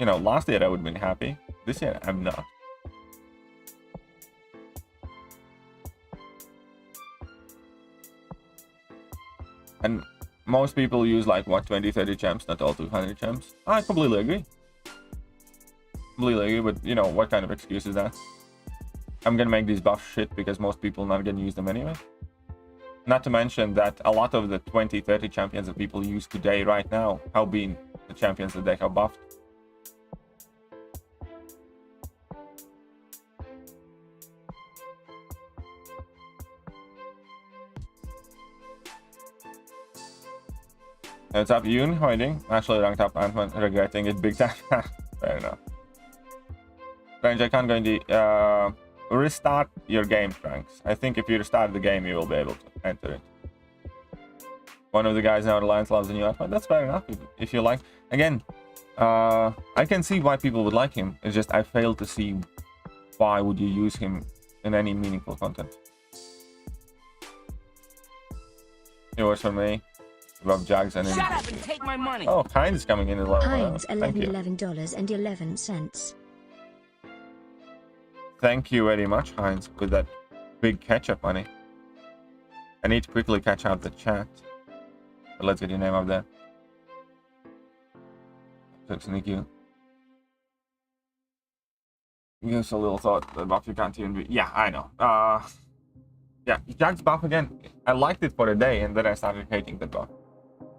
You know, last year I would have been happy. This year, I'm not. And most people use like, what, 20, 30 champs, not all 200 champs. I completely agree. Completely agree, but you know, what kind of excuse is that? I'm gonna make these buffs shit because most people not gonna use them anyway. Not to mention that a lot of the 20, 30 champions that people use today, right now, have been the champions that they have buffed. What's up, Yoon? How are you doing? Actually ranked up Ant-Man, regretting it big time. Fair enough. Strange, I can't go in the restart your game, Franks. I think if you restart the game, you will be able to enter it. One of the guys in our alliance loves the new Ant-Man. That's fair enough. If you like, again, I can see why people would like him. It's just I fail to see why would you use him in any meaningful content. It works for me. Rob Jags and Shut up and take my money. Oh, Heinz is coming in as well. Heinz, $11.11. Thank you very much, Heinz, with that big catch-up money. I need to quickly catch up the chat. But let's get your name up there. Thank you. Give us a little thought. The buff you can't even be. Yeah, I know. Yeah, Jack's buff again. I liked it for a day, and then I started hating the buff.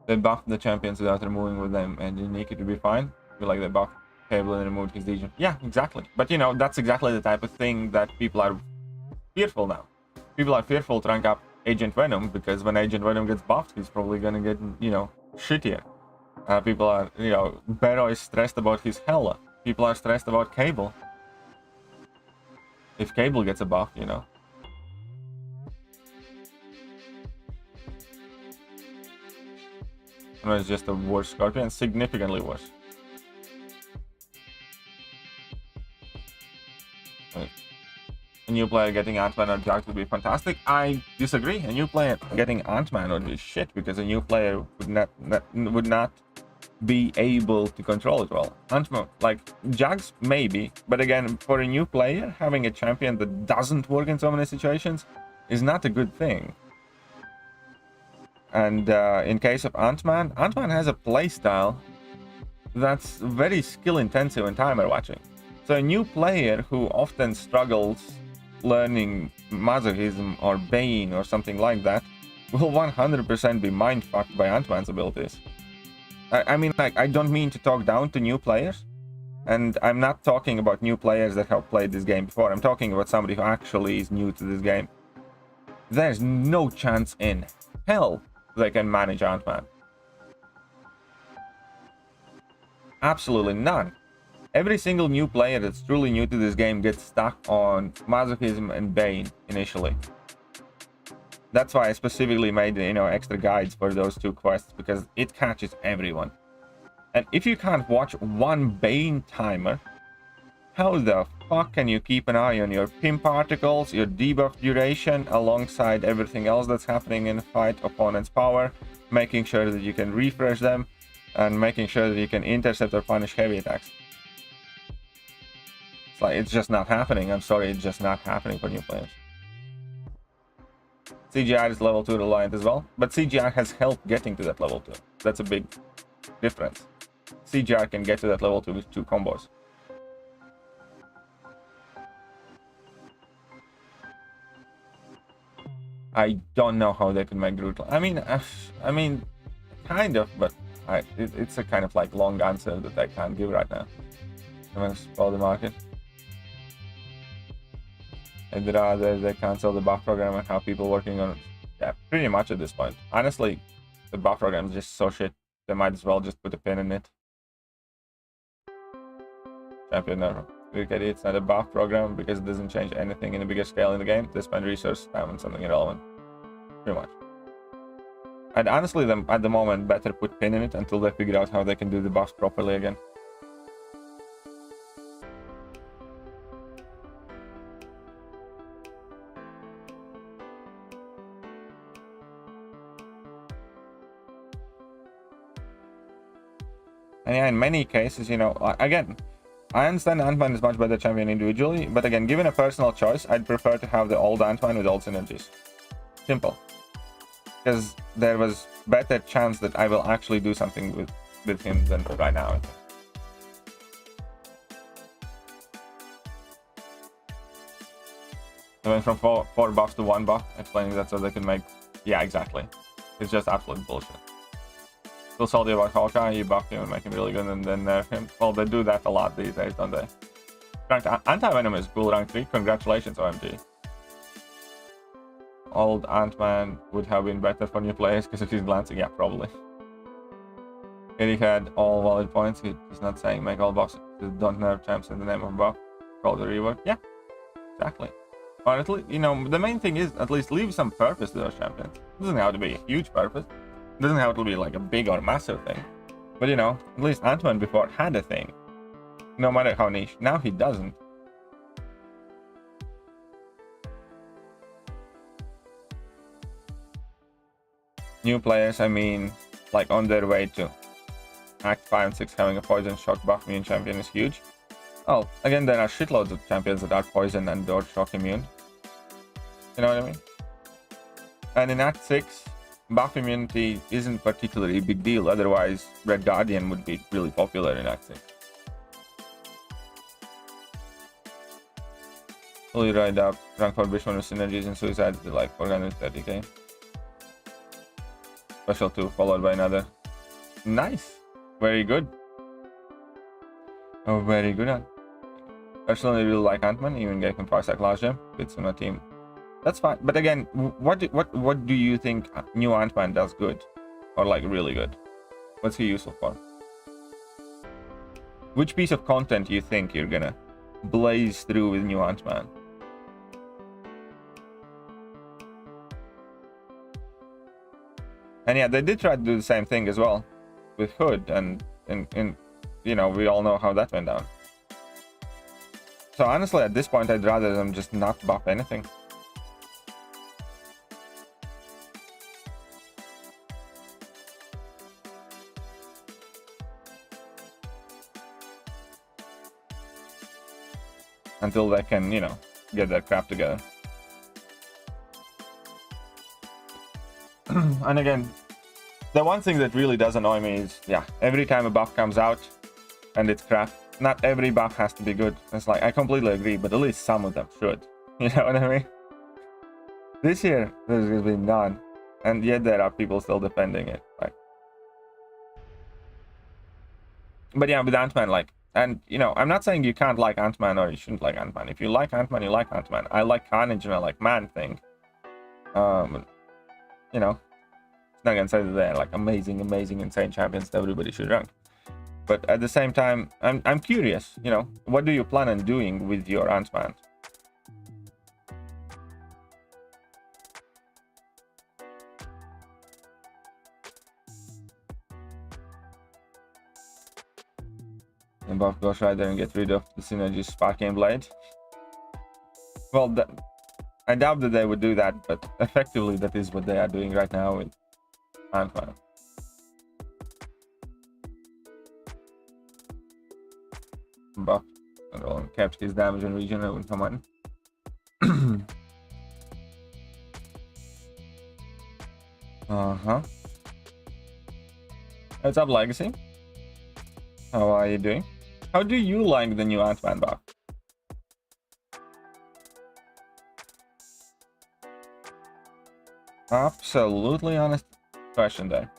They buffed the champions without removing with them, and unique it to be fine. I feel like they buffed Cable and removed his legion. Yeah, exactly. But you know, that's exactly the type of thing that people are fearful now. People are fearful to rank up Agent Venom, because when Agent Venom gets buffed, he's probably gonna get, you know, shittier. People are, you know, Barrow is stressed about his Hela. People are stressed about Cable. If Cable gets a buff, you know. No, it's just a worse Scorpion, significantly worse. A new player getting Ant-Man or Jax would be fantastic. I disagree. A new player getting Ant-Man would be shit, because a new player would not be able to control it well. Ant-Man, like Jax, maybe, but again, for a new player, having a champion that doesn't work in so many situations is not a good thing. And in case of Ant-Man, Ant-Man has a playstyle that's very skill-intensive and timer watching. So a new player who often struggles learning Masochism or Bane or something like that will 100% be mind-fucked by Ant-Man's abilities. I mean, like, I don't mean to talk down to new players, and I'm not talking about new players that have played this game before. I'm talking about somebody who actually is new to this game. There's no chance in hell they can manage Ant-Man. Absolutely none. every single new player that's truly new to this game gets stuck on masochism and Bane initially. That's why I specifically made, you know, extra guides for those two quests, because it catches everyone. And if you can't watch one Bane timer, how the fuck can you keep an eye on your pin particles, your debuff duration, alongside everything else that's happening in the fight, opponent's power, making sure that you can refresh them, and making sure that you can intercept or punish heavy attacks? It's like, it's just not happening. I'm sorry, it's just not happening for new players. CGI is level 2 reliant as well, but CGI has helped getting to that level 2. That's a big difference. CGI can get to that level 2 with 2 combos. I don't know how they could make brutal. I mean, kind of, but it's a kind of like long answer that I can't give right now. I'm gonna spoil the market. And rather they cancel the buff program and have people working on it. Yeah, pretty much at this point. Honestly, the buff program is just so shit. They might as well just put a pin in it. Champion never. It's not a buff program because it doesn't change anything in a bigger scale in the game. They spend resource time on something irrelevant. Pretty much. And honestly, them at the moment better put pin in it until they figure out how they can do the buffs properly again. And yeah, in many cases, you know, again, I understand Ant-Man is much better champion individually, but again, given a personal choice, I'd prefer to have the old Ant-Man with all synergies. Simple. Because there was better chance that I will actually do something with him than right now. I went from four buffs to 1 buff, explaining that so they can make... Yeah, exactly. It's just absolute bullshit. Still salty about Hawkeye, you buff him and make him really good and then nerf him. Well, they do that a lot these days, don't they? Ranked Anti-Venom is cool, rank 3. Congratulations, OMG. Old Ant-Man would have been better for new players because of his glancing. Yeah, probably. He had all valid points. He's not saying make all buffs. Don't nerf champs in the name of buff. Call the rework. Yeah, exactly. Or at least, you know, the main thing is at least leave some purpose to those champions. It doesn't have to be a huge purpose. It doesn't have to be like a big or massive thing. But you know, at least Ant-Man before had a thing. No matter how niche. Now he doesn't. New players, I mean, like on their way to Act 5 and 6 having a poison shock buff immune champion is huge. Oh, again, there are shitloads of champions that are poison and or shock immune. You know what I mean? And in Act 6, buff immunity isn't particularly a big deal, otherwise Red Guardian would be really popular in Act 6. Fully ride up, rank for Bishman with synergies and suicide to like 430k. Special 2 followed by another. Nice! Very good. Oh, very good. Personally really like Ant-Man, even gave him 5-stack last gem. Fits in my team. That's fine, but again, what do you think new Ant-Man does good, or like really good? What's he useful for? Which piece of content do you think you're gonna blaze through with new Ant-Man? And yeah, they did try to do the same thing as well with Hood, and you know, we all know how that went down. So honestly, at this point, I'd rather them just not buff anything. Until they can, you know, get their crap together. And again, the one thing that really does annoy me is, yeah, every time a buff comes out and it's crap, not every buff has to be good. It's like, I completely agree, but at least some of them should. You know what I mean? This year, there's been none, and yet there are people still defending it. Like, but yeah, with Ant-Man, like, and you know, I'm not saying you can't like Ant-Man or you shouldn't like Ant-Man. If you like Ant-Man, you like Ant-Man. I like Carnage and I like Man-Thing. You know, it's not gonna say that they're like amazing, insane champions that everybody should rank. But at the same time, I'm curious, you know, what do you plan on doing with your Ant-Man? And buff Ghost Rider and get rid of the synergy Sparking Blade. Well, I doubt that they would do that, but effectively that is what they are doing right now with Ant-Man. Buff and kept his damage and regen and come on. What's up, Legacy? How are you doing? How do you like the new Ant-Man buff? Absolutely honest question there.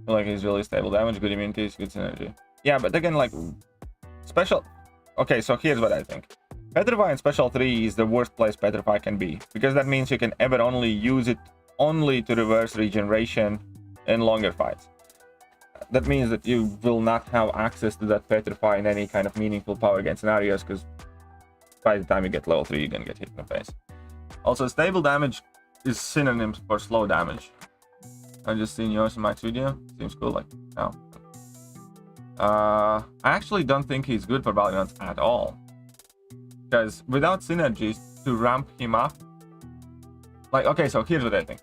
Like he's really stable damage, good immunity, good synergy. Yeah, but again, like special. Okay, so here's what I think. Petrify in Special 3 is the worst place Petrify can be, because that means you can ever only use it only to reverse regeneration in longer fights. That means that you will not have access to that Petrify in any kind of meaningful power gain scenarios, because by the time you get level 3, you're gonna get hit in the face. Also, stable damage is synonyms for slow damage. I just seen yours in Mike's video. Seems cool, like, no. I actually don't think he's good for Battlegrounds at all. Because without synergies to ramp him up... Like, okay, so here's what I think.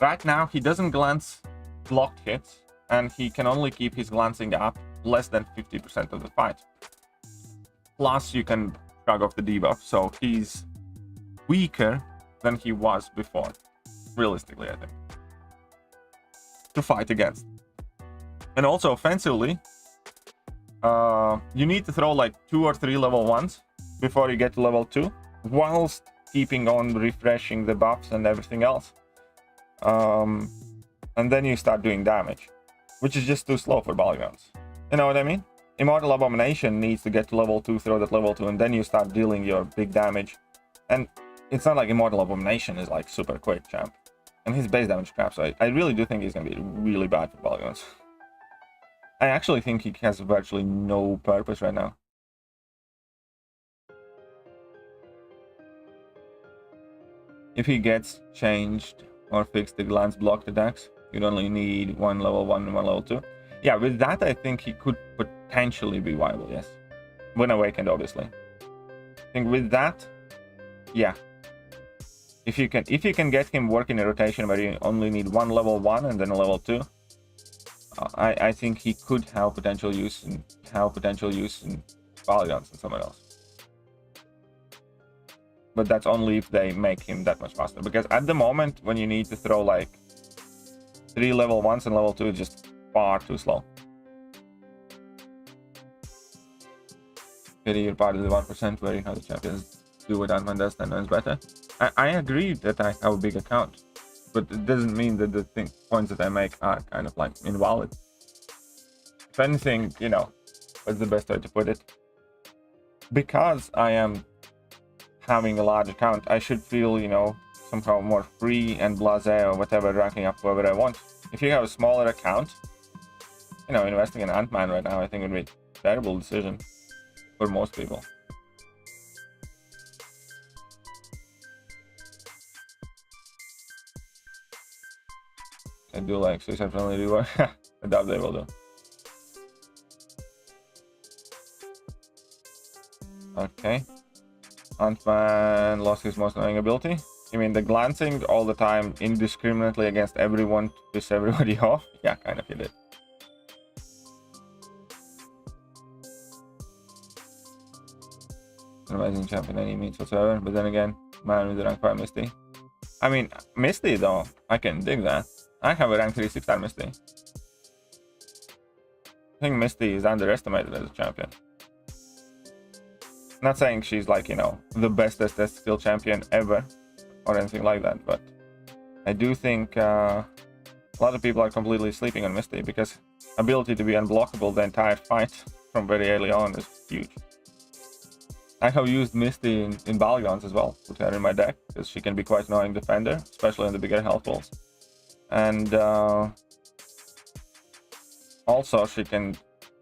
Right now, he doesn't glance blocked hits, and he can only keep his glancing up less than 50% of the fight. Plus, you can shrug off the debuff, so he's weaker than he was before. Realistically, I think. To fight against. And also, offensively, you need to throw like 2 or 3 level 1s before you get to level 2, whilst keeping on refreshing the buffs and everything else. And then you start doing damage, which is just too slow for Battlegrounds. You know what I mean? Immortal Abomination needs to get to level 2, throw that level 2, and then you start dealing your big damage. And it's not like Immortal Abomination is like super quick, champ. And his base damage crap, so I really do think he's going to be really bad for Battlegrounds. I actually think he has virtually no purpose right now. If he gets changed or fixed the glance blocked attacks, you'd only need 1 level 1 and 1 level 2. Yeah, with that, I think he could potentially be viable, yes. When awakened, obviously. I think with that, yeah. If you can get him working a rotation where you only need 1 level 1 and then a level 2, I think he could have potential use in Battlegrounds and somewhere else. But that's only if they make him that much faster. Because at the moment, when you need to throw like 3 level 1s and level 2, it's just far too slow. You're part of the 1% where you have the champions do what Ant-Man does, 10 times better. I agree that I have a big account, but it doesn't mean that the points that I make are kind of like invalid. If anything, you know, what's the best way to put it? Because I am having a large account, I should feel, you know, somehow more free and blasé or whatever, ranking up whoever I want. If you have a smaller account, you know, investing in Ant-Man right now, I think would be a terrible decision for most people. I do like suicide friendly reward. I doubt they will do. Okay. Ant-Man lost his most annoying ability. You mean the glancing all the time indiscriminately against everyone to piss everybody off? Yeah, kind of he did. Amazing champion any means whatsoever, but then again, man with the rank 5 Misty. I mean, Misty though, I can dig that. I have a rank 3 6-star Misty. I think Misty is underestimated as a champion. Not saying she's like, you know, the bestest skill champion ever or anything like that, but I do think a lot of people are completely sleeping on Misty because ability to be unblockable the entire fight from very early on is huge. I have used Misty in Battlegrounds as well, put her in my deck because she can be quite annoying defender, especially in the bigger health pools. And also she can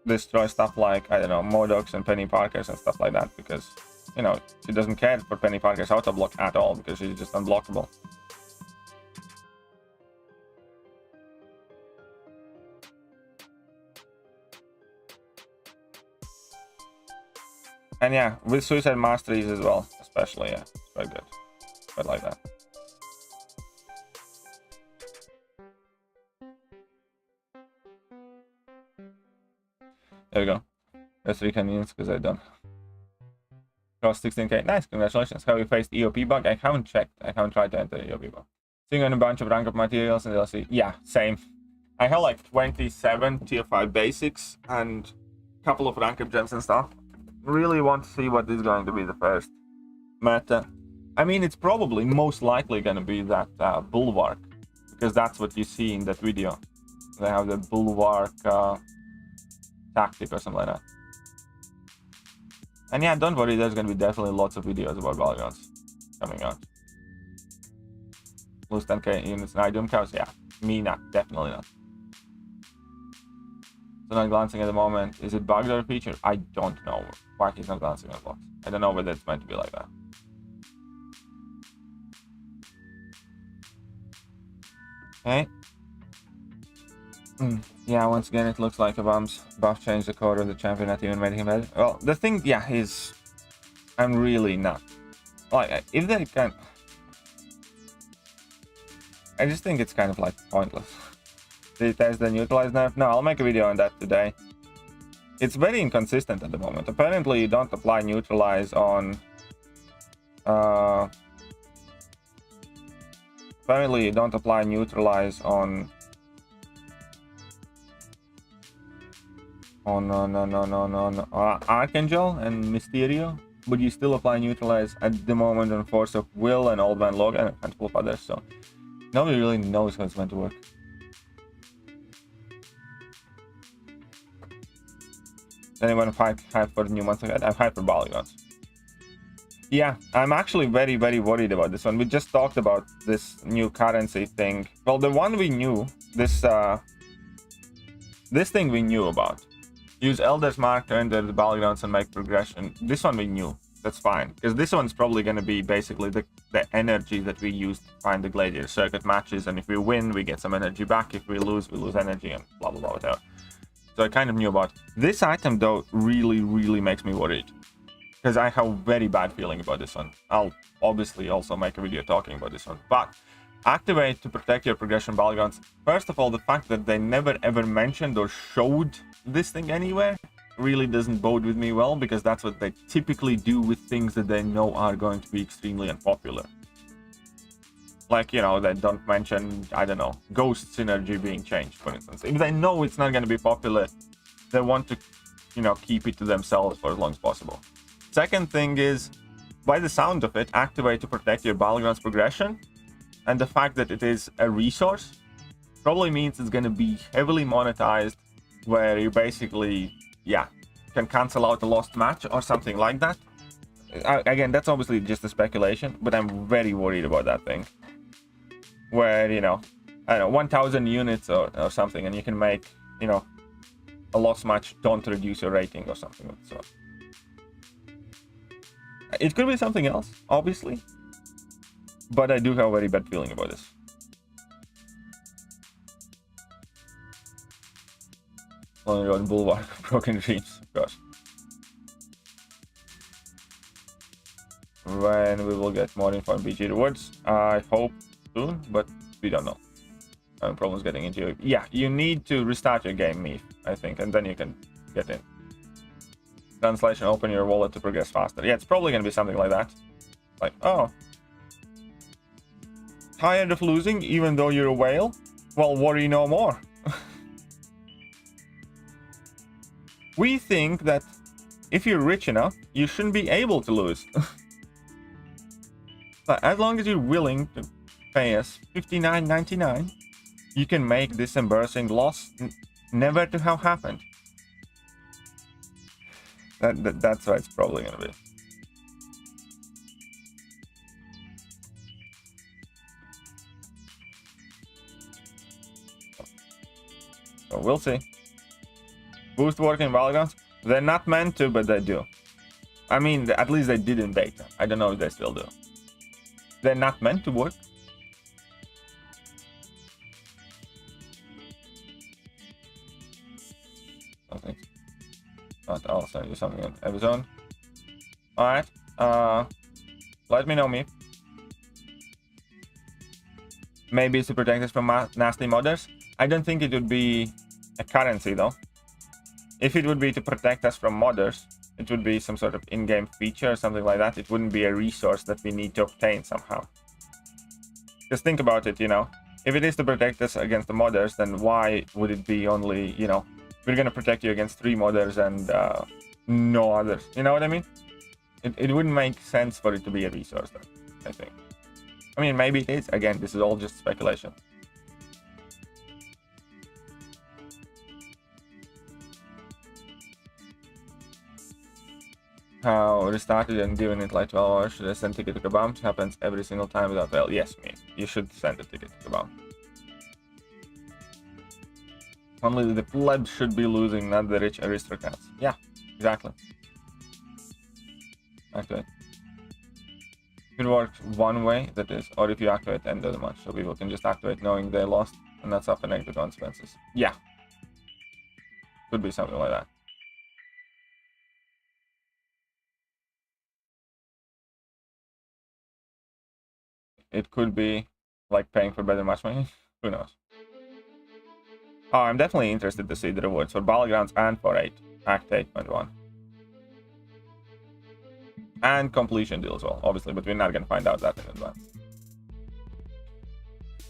destroy stuff like, I don't know, Modocs and Penny Parkers and stuff like that, because, you know, she doesn't care for Penny Parker's auto block at all because she's just unblockable. And yeah, with Suicide Masteries as well, especially, yeah, it's very good. I like that. There we go. That's 3 convenience because I done. Cross 16k. Nice, congratulations. Have you faced EOP bug? I haven't checked. I haven't tried to enter EOP bug. Seeing on a bunch of rank up materials and DLC. Yeah, same. I have like 27 tier 5 basics and a couple of rank up gems and stuff. Really want to see what is going to be the first meta. I mean, it's probably most likely going to be that Bulwark, because that's what you see in that video. They have the Bulwark tactic or something like that. And yeah, don't worry, there's going to be definitely lots of videos about Battlegrounds coming out. Lose 10k units and Doom cows? Yeah, me not, definitely not. So not glancing at the moment. Is it bugged or a feature? I don't know why he's not glancing at blocks. I don't know whether it's meant to be like that. Okay. Yeah, once again, it looks like a buff changed the code of the champion, not even made him better. Well, the thing, yeah, is I'm really not. Like, if they can... I just think it's kind of like pointless. Did you test the Neutralise nerf? No, I'll make a video on that today. It's very inconsistent at the moment. Apparently, you don't apply Neutralise on... apparently, you don't apply Neutralise on... Archangel and Mysterio, but you still apply Neutralise at the moment on Force of Will and Old Man Logan and a handful of others, so nobody really knows how it's meant to work. Anyone hype for the new month ahead? I'm hyped for Battlegrounds. Yeah, I'm actually very, very worried about this one. We just talked about this new currency thing. Well, the one we knew, this thing we knew about. Use Elder's Mark to enter the Battlegrounds and make progression. This one we knew. That's fine. Because this one's probably going to be basically the energy that we use to find the Gladiator Circuit matches. And if we win, we get some energy back. If we lose energy and blah, blah, blah, whatever. So I kind of knew about it. This item, though, really, really makes me worried. Because I have a very bad feeling about this one. I'll obviously also make a video talking about this one. But activate to protect your progression Battlegrounds. First of all, the fact that they never ever mentioned or showed this thing anywhere really doesn't bode with me well, because that's what they typically do with things that they know are going to be extremely unpopular. Like, you know, they don't mention, I don't know, Ghost Synergy being changed, for instance. If they know it's not going to be popular, they want to, you know, keep it to themselves for as long as possible. Second thing is, by the sound of it, activate to protect your Battlegrounds progression. And the fact that it is a resource probably means it's going to be heavily monetized, where you basically, yeah, can cancel out a lost match or something like that. Again, that's obviously just a speculation, but I'm very worried about that thing. Where, you know, I don't know, 1,000 units or something, and you can make, you know, a lost match don't reduce your rating or something. So it could be something else, obviously. But I do have a very bad feeling about this. Only on Bulwark, Broken Dreams, of course. When we will get more info on BG rewards, I hope soon, but we don't know. Having problems getting into it. Yeah, you need to restart your game, me, I think, and then you can get in. Translation, open your wallet to progress faster. Yeah, it's probably going to be something like that. Like, oh, tired of losing even though you're a whale? Well, worry no more. We think that if you're rich enough, you shouldn't be able to lose. But as long as you're willing to pay us $59.99, you can make this embarrassing loss never to have happened. That's what it's probably going to be. So we'll see. Boost working Battlegrounds? They're not meant to, but they do. I mean, at least they did in beta. I don't know if they still do. They're not meant to work. Something. But I'll send you something on Evizone. Alright. Let me know, me. Maybe it's to protect us from nasty modders. I don't think it would be a currency, though. If it would be to protect us from modders, it would be some sort of in-game feature or something like that. It wouldn't be a resource that we need to obtain somehow. Just think about it, you know. If it is to protect us against the modders, then why would it be only, you know, we're going to protect you against 3 modders and no others. You know what I mean? It wouldn't make sense for it to be a resource, though, I think. I mean, maybe it is. Again, this is all just speculation. How restarted and given it like 12 hours. Should I send ticket to Kabam? It happens every single time without fail. Yes, me. You should send a ticket to Kabam. Only the plebs should be losing, not the rich aristocrats. Yeah, exactly. Activate. If it works one way, that is, or if you activate end of the match, so people can just activate knowing they lost and not suffer negative consequences. Yeah. Could be something like that. It could be like paying for better matchmaking. Who knows? Oh, I'm definitely interested to see the rewards for Battlegrounds and for Act 8.1. And completion deal as well, obviously, but we're not going to find out that in advance.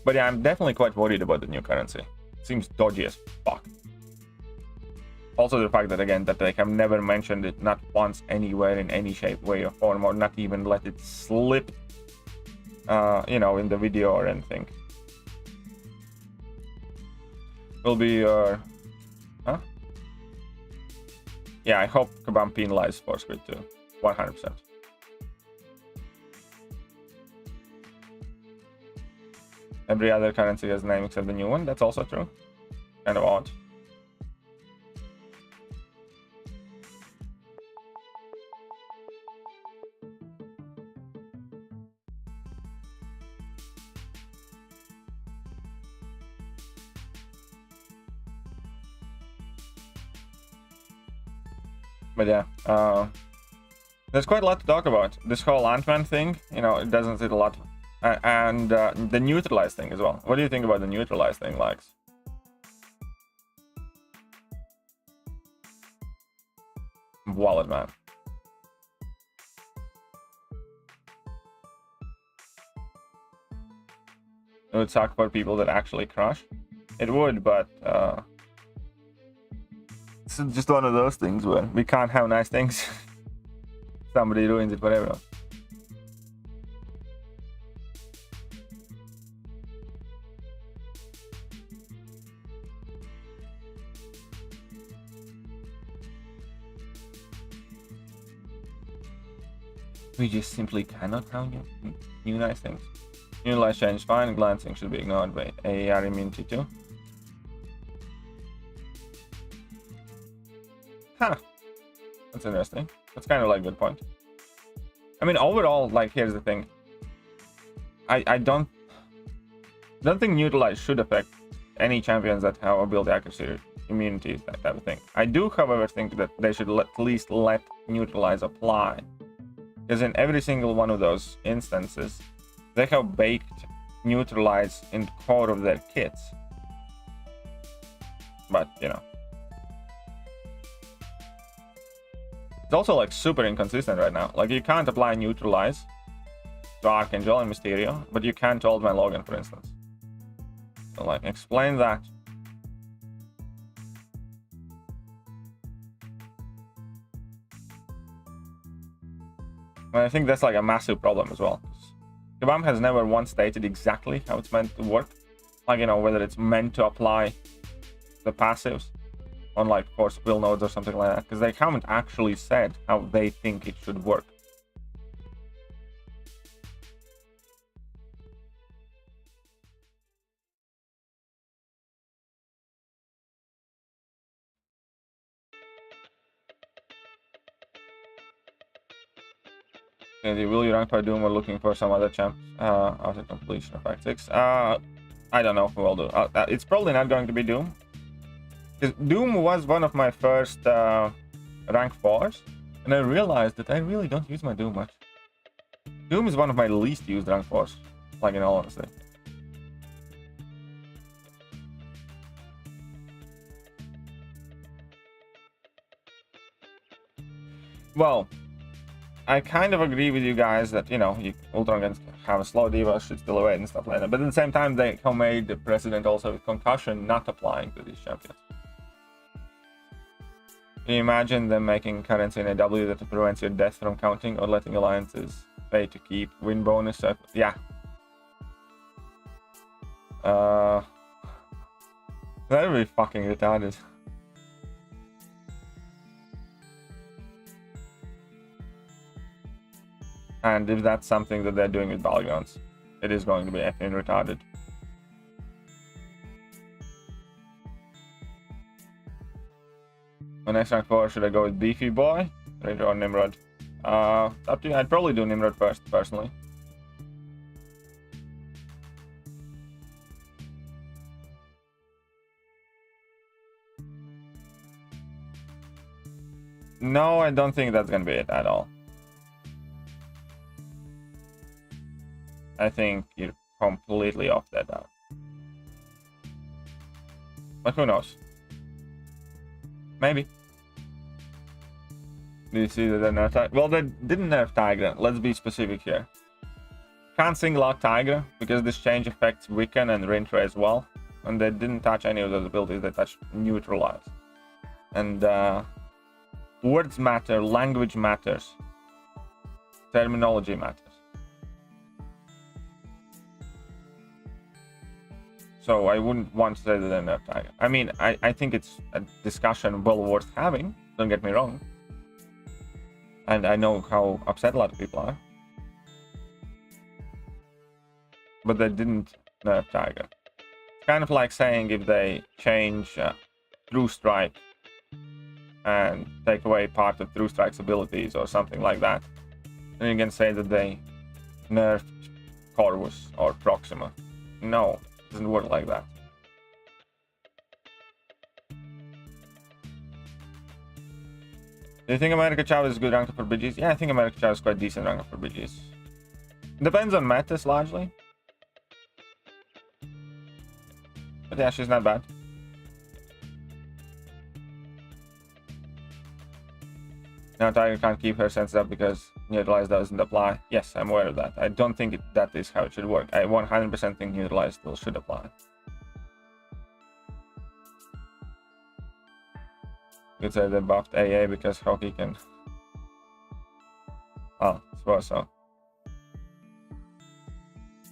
But yeah, I'm definitely quite worried about the new currency. It seems dodgy as fuck. Also the fact that, again, that they have never mentioned it, not once, anywhere, in any shape, way, or form, or not even let it slip, you know, in the video or anything. Will be your... Huh? Yeah, I hope Kabam penalizes Force Grid too. 100%. Every other currency has a name except the new one. That's also true. Kind of odd. But yeah, there's quite a lot to talk about. This whole Ant-Man thing, you know, it doesn't sit a lot. And the Neutralise thing as well. What do you think about the Neutralise thing, Lex? Wallet, man. It would suck for people that actually crush. It would, but it's just one of those things where we can't have nice things. Somebody ruins it for everyone. We just simply cannot have new nice things. New light change fine, glancing should be ignored by AR immunity too. Huh. That's interesting. That's kind of like a good point. I mean, overall, like, here's the thing. I don't think Neutralise should affect any champions that have ability accuracy immunities, that type of thing. I do, however, think that they should at least let Neutralise apply. Because in every single one of those instances, they have baked Neutralise in the core of their kits. But, you know. It's also, like, super inconsistent right now. Like, you can't apply Neutralise to Archangel and Mysterio, but you can to Old Man Logan, for instance. So, like, explain that. And I think that's, like, a massive problem as well. Kabam has never once stated exactly how it's meant to work. Like, you know, whether it's meant to apply the passives on, like, force will nodes or something like that, because they haven't actually said how they think it should work. Will you rank for Doom or looking for some other champ after completion of Act 6? I don't know who I'll do. It's probably not going to be Doom. Because Doom was one of my first rank 4s, and I realized that I really don't use my Doom much. Doom is one of my least used rank 4s, like in all honesty. Well, I kind of agree with you guys that, you know, Ultron can have a slow diva, should still away and stuff like that. But at the same time, they made the precedent also with concussion not applying to these champions. Can you imagine them making currency in AW that prevents your death from counting, or letting alliances pay to keep win bonus? Yeah. That would be fucking retarded. And if that's something that they're doing with Battlegrounds, it is going to be effing retarded. My next rank 4, should I go with Beefy Boy, Ranger, or Nimrod? Up to you. I'd probably do Nimrod first, personally. No, I don't think that's gonna be it at all. I think you're completely off that out. But who knows? Maybe. Do you see that they nerfed Tigra? Well, they didn't nerf Tigra. Let's be specific here. Can't single out Tigra because this change affects Wiccan and Rintra as well. And they didn't touch any of those abilities. They touched Neutralise. And words matter, language matters, terminology matters. So I wouldn't want to say that they're nerfed Tigra. I mean, I think it's a discussion well worth having, don't get me wrong. And I know how upset a lot of people are. But they didn't nerf Tigra. It's kind of like saying if they change True Strike and take away part of True Strike's abilities or something like that, then you can say that they nerfed Corvus or Proxima. No. Doesn't work like that. Do you think America Chavez is good ranked for BGs? Yeah, I think America Chavez is quite decent ranked for BGs. Depends on metas largely. But yeah, she's not bad. Now Tiger can't keep her senses up because Neutralise doesn't apply. Yes, I'm aware of that. I don't think that is how it should work. I 100% think Neutralise still should apply. You could say they buffed AA because Hockey can... Oh, I suppose so.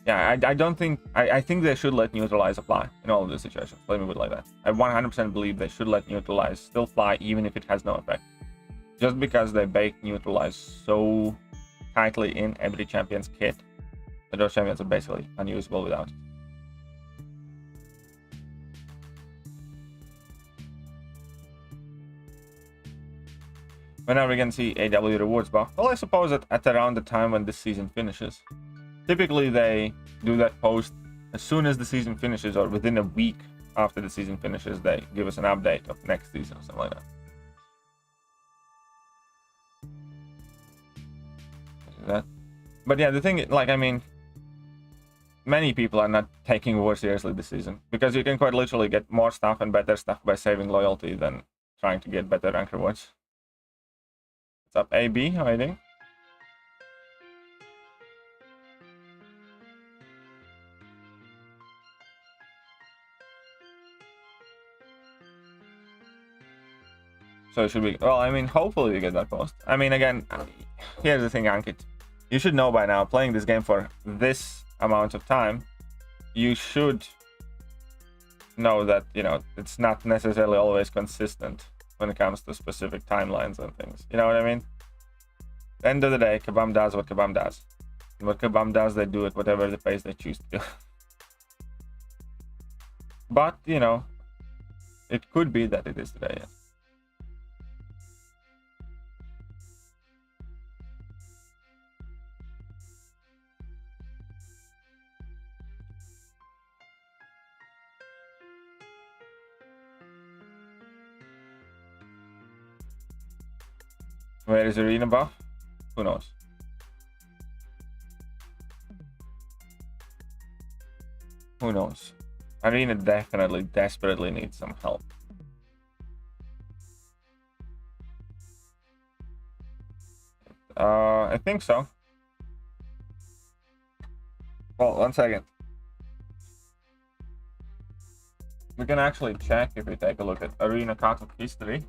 Yeah, I don't think... I think they should let Neutralise apply in all of these situations. Let me put it like that. I 100% believe they should let Neutralise still fly even if it has no effect. Just because they bake Neutralise so tightly in every champion's kit that those champions are basically unusable without it. When are we going to see AW rewards buff? Well, I suppose that at around the time when this season finishes. Typically they do that post as soon as the season finishes, or within a week after the season finishes, they give us an update of next season or something like that. That. But yeah, the thing, like, I mean, many people are not taking war seriously this season because you can quite literally get more stuff and better stuff by saving loyalty than trying to get better rank rewards. What's up, AB? Hiding. So should we? Well, I mean, hopefully we get that post. I mean, again, here's the thing, Ankit. You should know by now, playing this game for this amount of time, you should know that, you know, it's not necessarily always consistent when it comes to specific timelines and things. You know what I mean? At the end of the day, Kabam does what Kabam does. And what Kabam does, they do at whatever the pace they choose to do. But, you know, it could be that it is today, yes. Where is arena buff? Who knows? Who knows? Arena definitely, desperately needs some help. I think so. Well, 1 second. We can actually check if we take a look at arena cutoff history.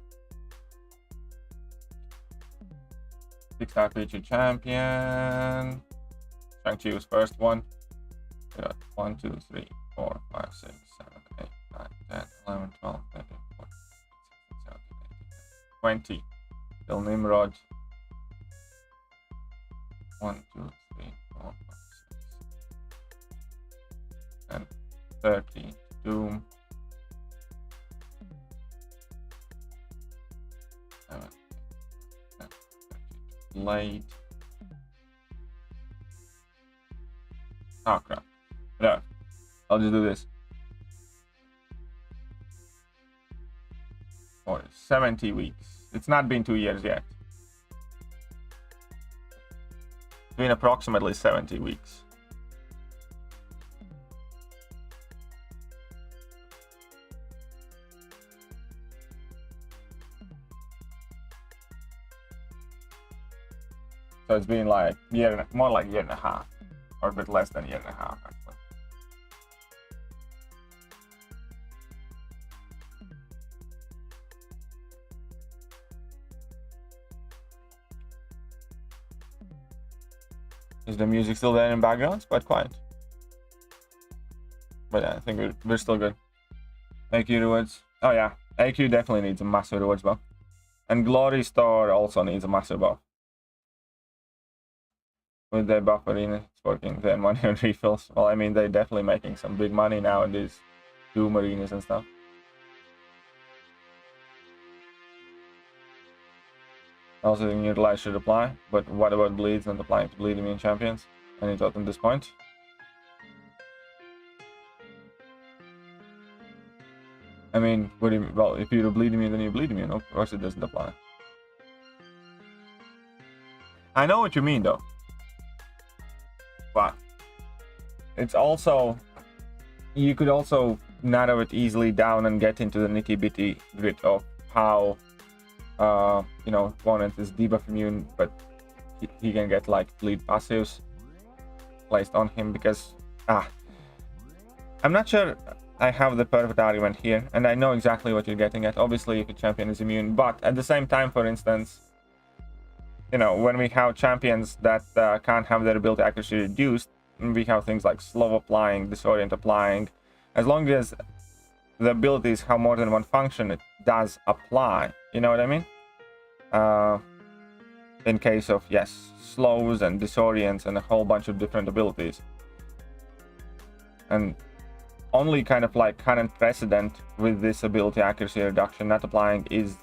6-star feature champion. Shang-Chi was first one. We got 1, 2, 3, 4, 5, 6, 7, 8, 9, 10, 11, 12, 13, 14, 15, 16, 17, 18, 20. Bill Nimrod. 1, 2, 3, 4, 5, 6, and 30. Doom. 7, 8, 9, Blade. Oh crap. No. I'll just do this. For 70 weeks. It's not been 2 years yet. It's been approximately 70 weeks. So it's been like more like year and a half, or a bit less than a year and a half actually. Is the music still there in background? It's quite quiet. But yeah, I think we're still good. AQ rewards. Oh yeah, AQ definitely needs a massive rewards buff. And Glory Store also needs a massive buff. With their buff arena, it's working. Their money on refills. Well, I mean, they're definitely making some big money now in these Doom arenas and stuff. Also, the Neutralise should apply, but what about bleeds and applying to bleed immune champions? Any thought on this point? I mean, what do you, well, if you're a bleed immune, then you bleed immune. Of course, it doesn't apply. I know what you mean, though. But it's also, you could also narrow it easily down and get into the nitty-bitty grit of how you know, opponent is debuff immune, but he can get like bleed passives placed on him because I'm not sure I have the perfect argument here, and I know exactly what you're getting at. Obviously, if a champion is immune, but at the same time, for instance, you know, when we have champions that can't have their ability accuracy reduced, we have things like slow applying, disorient applying. As long as the abilities have more than one function, it does apply. You know what I mean? In case of, yes, slows and disorients and a whole bunch of different abilities. And only kind of like current precedent with this ability accuracy reduction not applying is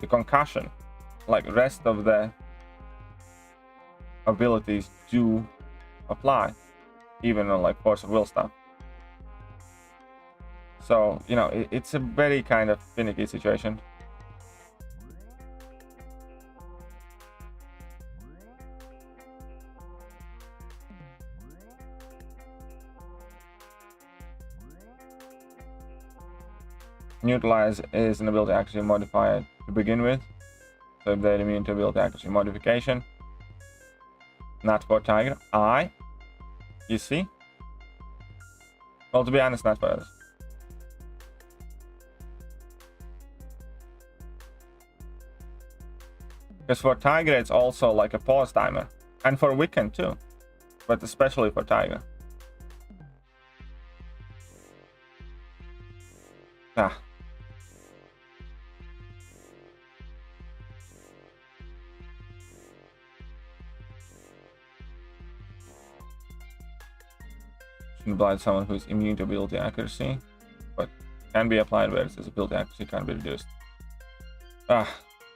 the concussion. Like rest of the abilities do apply, even on like force of will stuff. So, you know, it's a very kind of finicky situation. Neutralise is an ability accuracy modifier to begin with, so if they're immune to ability accuracy modification. Not for Tiger. You see? Well, to be honest, not for us. Because for Tiger, it's also like a pause timer, and for Wiccan too, but especially for Tiger. Applied someone who is immune to ability accuracy, but can be applied where its ability accuracy can't be reduced. I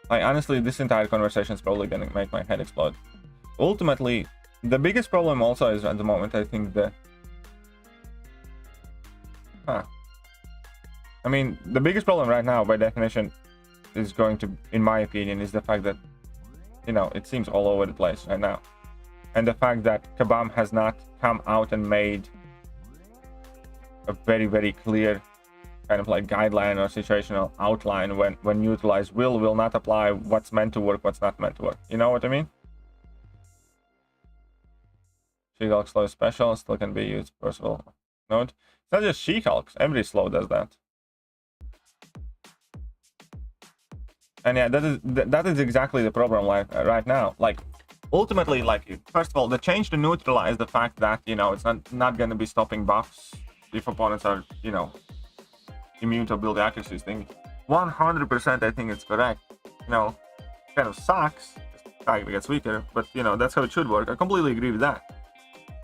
honestly, this entire conversation is probably gonna make my head explode. Ultimately, the biggest problem also is at the moment, I think the I mean, the biggest problem right now, by definition, is going to, in my opinion, is the fact that you know, it seems all over the place right now. And the fact that Kabam has not come out and made a very, very clear kind of like guideline or situational outline when Neutralise will not apply, what's meant to work, what's not meant to work. You know what I mean? She-Hulk slow special still can be used personal node. It's not just She-Hulks, every slow does that. And yeah, that is exactly the problem like right now. Like ultimately, like first of all, the change to Neutralise, the fact that, you know, it's not going to be stopping buffs if opponents are, you know, immune to ability accuracy thing. 100% I think it's correct. You know, kind of sucks. It gets weaker, but you know, that's how it should work. I completely agree with that.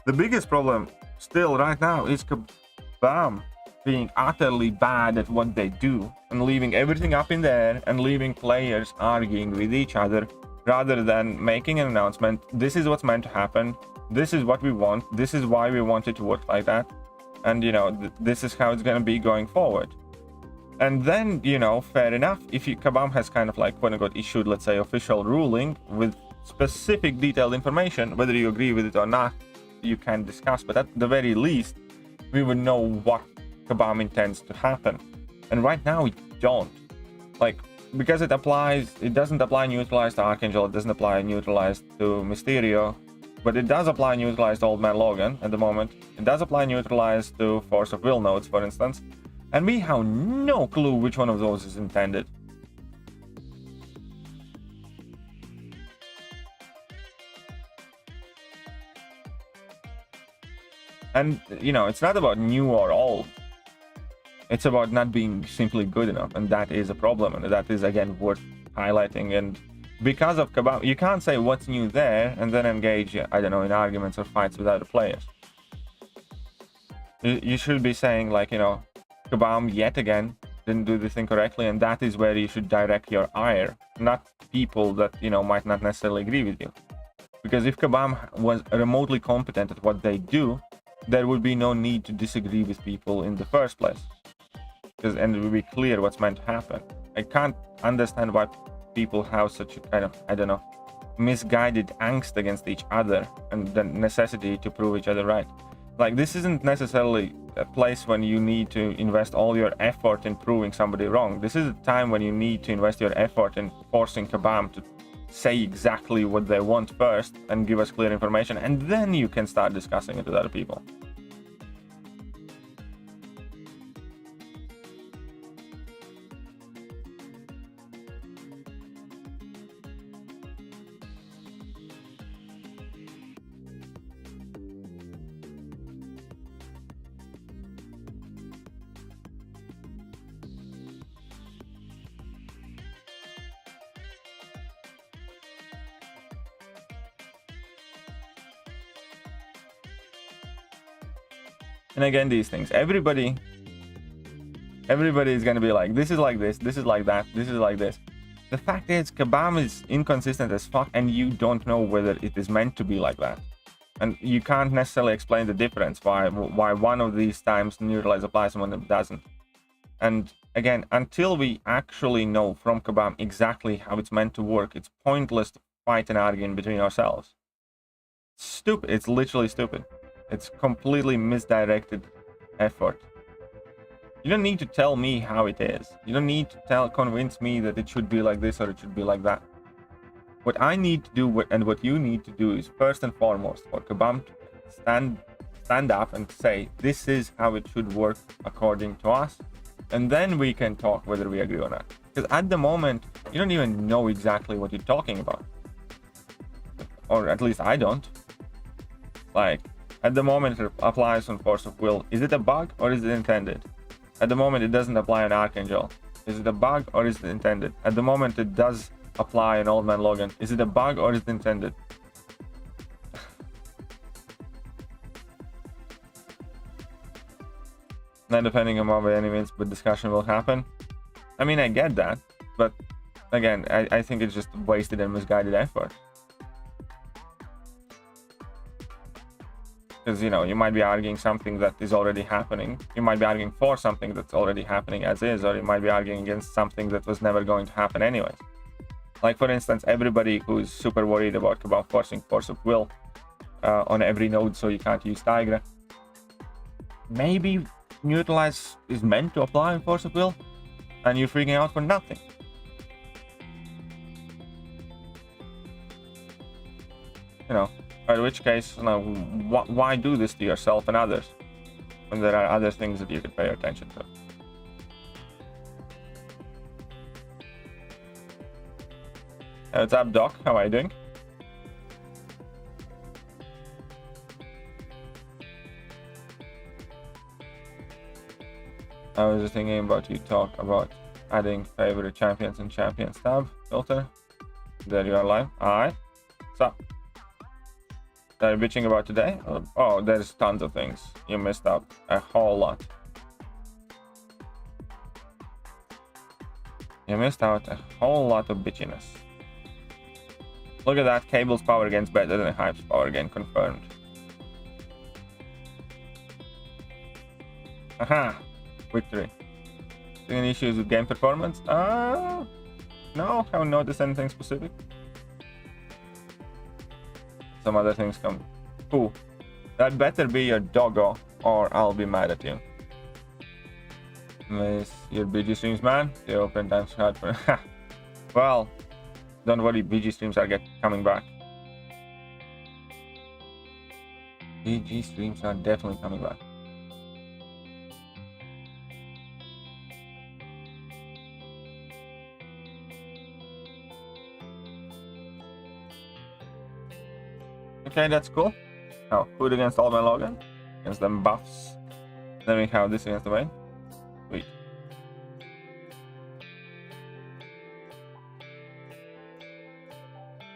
The biggest problem still right now is Kabam being utterly bad at what they do and leaving everything up in there and leaving players arguing with each other rather than making an announcement. This is what's meant to happen. This is what we want. This is why we want it to work like that. And, you know, this is how it's going to be going forward. And then, you know, fair enough, if Kabam has kind of like, quote-unquote, issued, let's say, official ruling with specific detailed information, whether you agree with it or not, you can discuss. But at the very least, we would know what Kabam intends to happen. And right now, we don't. Like, because it doesn't apply Neutralise to Archangel, it doesn't apply Neutralise to Mysterio, but it does apply Neutralise to Old Man Logan at the moment. It does apply Neutralise to Force of Will nodes, for instance. And we have no clue which one of those is intended. And, you know, it's not about new or old. It's about not being simply good enough. And that is a problem. And that is, again, worth highlighting. And because of Kabam, you can't say what's new there and then engage, I don't know, in arguments or fights with other players. You should be saying, like, you know, Kabam yet again didn't do this thing correctly, and that is where you should direct your ire, not people that, you know, might not necessarily agree with you. Because if Kabam was remotely competent at what they do, there would be no need to disagree with people in the first place. And it would be clear what's meant to happen. I can't understand why people have such a kind of, I don't know, misguided angst against each other and the necessity to prove each other right. Like, this isn't necessarily a place when you need to invest all your effort in proving somebody wrong. This is a time when you need to invest your effort in forcing Kabam to say exactly what they want first and give us clear information, and then you can start discussing it with other people. And again, these things, everybody is going to be like, this is like this, this is like that, this is like this. The fact is, Kabam is inconsistent as fuck, and you don't know whether it is meant to be like that. And you can't necessarily explain the difference, why one of these times Neutralise applies and one of them doesn't. And again, until we actually know from Kabam exactly how it's meant to work, it's pointless to fight and argue in between ourselves. It's stupid. It's literally stupid. It's completely misdirected effort. You don't need to tell me how it is. You don't need to convince me that it should be like this or it should be like that. What I need to do and what you need to do is, first and foremost, for Kabam to stand up and say, this is how it should work according to us. And then we can talk whether we agree or not. Because at the moment, you don't even know exactly what you're talking about. Or at least I don't. Like, at the moment it applies on Force of Will. Is it a bug or is it intended? At the moment it doesn't apply on Archangel. Is it a bug or is it intended? At the moment it does apply on Old Man Logan. Is it a bug or is it intended? Then depending on what any means, but discussion will happen. I mean, I get that, but again, I think it's just wasted and misguided effort. Because, you know, you might be arguing something that is already happening. You might be arguing for something that's already happening as is, or you might be arguing against something that was never going to happen anyways. Like, for instance, everybody who's super worried about forcing Force of Will on every node so you can't use Tigra. Maybe Neutralise is meant to apply on Force of Will, and you're freaking out for nothing. You know, in which case, you know, why do this to yourself and others when there are other things that you could pay attention to? Hey, what's up, Doc? How are you doing? I was just thinking about you talk about adding favorite champions and champions tab filter. There you are live. Alright. So, that are you bitching about today? Oh, there's tons of things. You missed out a whole lot. You missed out a whole lot of bitchiness. Look at that. Cable's power gain's better than Hype's power gain. Confirmed. Aha! Victory. Any issues with game performance? No, haven't noticed anything specific. Some other things come. Ooh, that better be your doggo, or I'll be mad at you. Miss your BG streams, man. They open times hard for. Well, don't worry, BG streams are coming back. BG streams are definitely coming back. Okay, that's cool. Now, food against all my login. Against them buffs. Then we have this against the main. Sweet.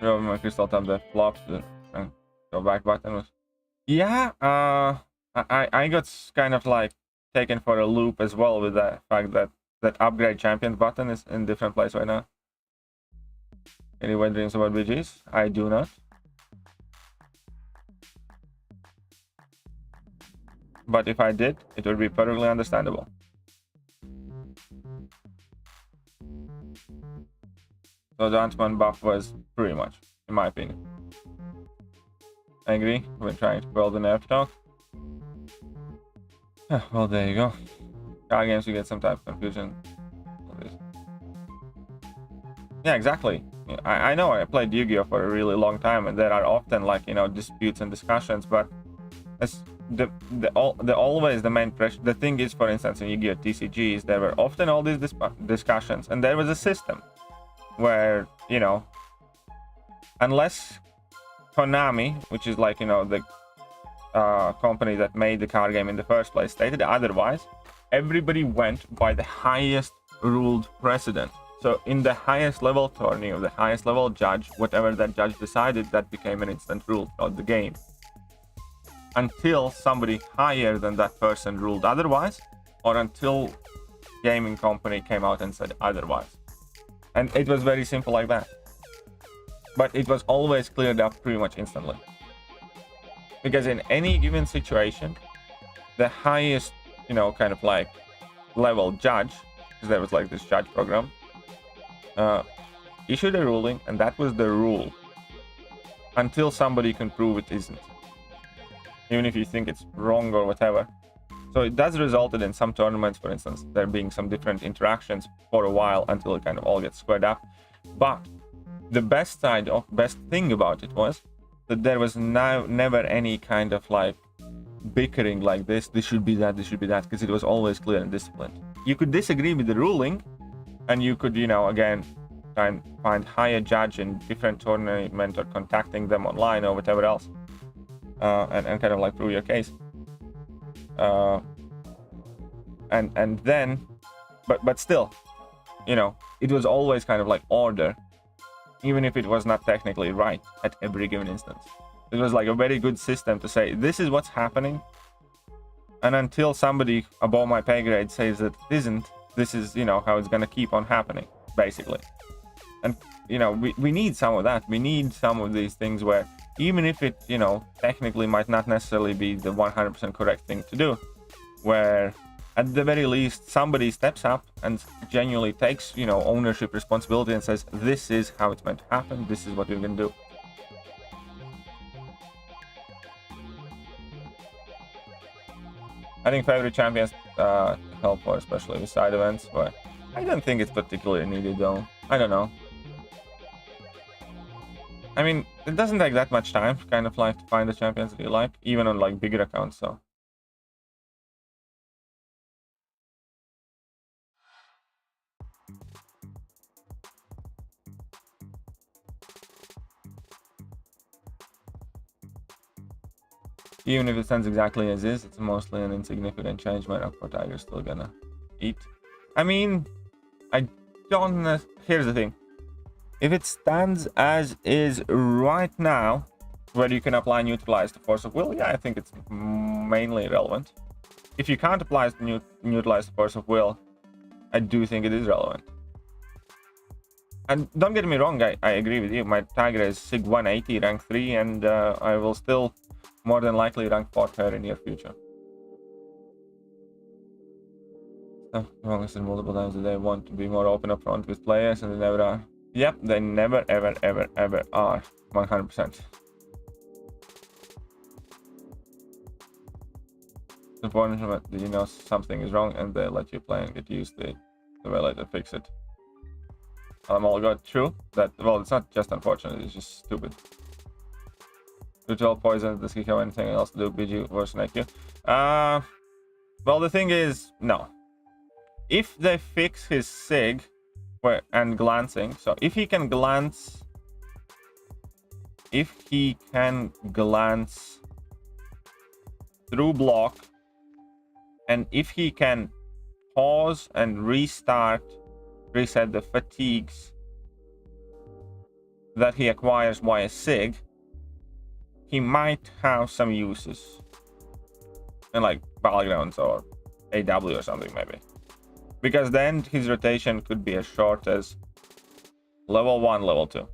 Remove my crystal tab that flops. And go back button was. Yeah, I got kind of like taken for a loop as well with the fact that that upgrade champion button is in different place right now. Any wet dreams about BGs? I do not. But if I did, it would be perfectly understandable. So the Ant-Man buff was pretty much, in my opinion. I agree. We're trying to build an nerf talk. Well, there you go. Card games, you get some type of confusion. Yeah, exactly. I know I played Yu-Gi-Oh for a really long time, and there are often, like, you know, disputes and discussions, but as always the main pressure. The thing is, for instance, in Yu-Gi-Oh TCGs, there were often all these discussions, and there was a system where, you know, unless Konami, which is like, you know, the company that made the card game in the first place, stated otherwise, everybody went by the highest ruled precedent. So in the highest level tourney, or the highest level judge, whatever that judge decided, that became an instant rule throughout the game. Until somebody higher than that person ruled otherwise, or until gaming company came out and said otherwise. And it was very simple like that. But it was always cleared up pretty much instantly. Because in any given situation, the highest, you know, kind of like level judge, because there was like this judge program, issued a ruling, and that was the rule. Until somebody can prove it isn't. Even if you think it's wrong or whatever. So it does resulted in some tournaments, for instance, there being some different interactions for a while until it kind of all gets squared up. But the best thing about it was that there was never any kind of like bickering like this should be that, because it was always clear and disciplined. You could disagree with the ruling, and you could, you know, again, try and find higher judge in different tournament or contacting them online or whatever else. And kind of like prove your case, and then, but still, you know, it was always kind of like order, even if it was not technically right at every given instance. It was like a very good system to say this is what's happening, and until somebody above my pay grade says that it isn't, this is, you know, how it's gonna keep on happening, basically. And, you know, we need some of that. We need some of these things where, even if it, you know, technically might not necessarily be the 100% correct thing to do, where at the very least, somebody steps up and genuinely takes, you know, ownership, responsibility, and says, this is how it's meant to happen, this is what we're gonna do. I think favorite champions to help for, especially with side events, but I don't think it's particularly needed though. I don't know. I mean, it doesn't take that much time, kind of like, to find the champions that you like, even on like bigger accounts, so. Even if it stands exactly as is, it's mostly an insignificant change. My Rockport Tiger's still gonna eat. I mean, I don't know. Here's the thing. If it stands as is right now, where you can apply Neutralise the Force of Will, yeah, I think it's mainly relevant. If you can't apply Neutralise the Force of Will, I do think it is relevant. And don't get me wrong, I agree with you. My Tiger is SIG 180, rank 3, and I will still more than likely rank 4 her in near future. So, long as multiple times a day want to be more open up front with players, and they never are. Yep, they never, ever, ever, ever are. 100%. It's important that you know something is wrong and they let you play and get used to it. So they later fix it. I'm all good. True. That, well, it's not just unfortunate, it's just stupid. Ritual poison, does he have anything else to do? BG versus IQ? Well, the thing is, no. If they fix his SIG and glancing, so if he can glance through block, and if he can pause and reset the fatigues that he acquires via SIG, he might have some uses in like Battlegrounds or AW or something maybe, because then his rotation could be as short as level 1, level 2.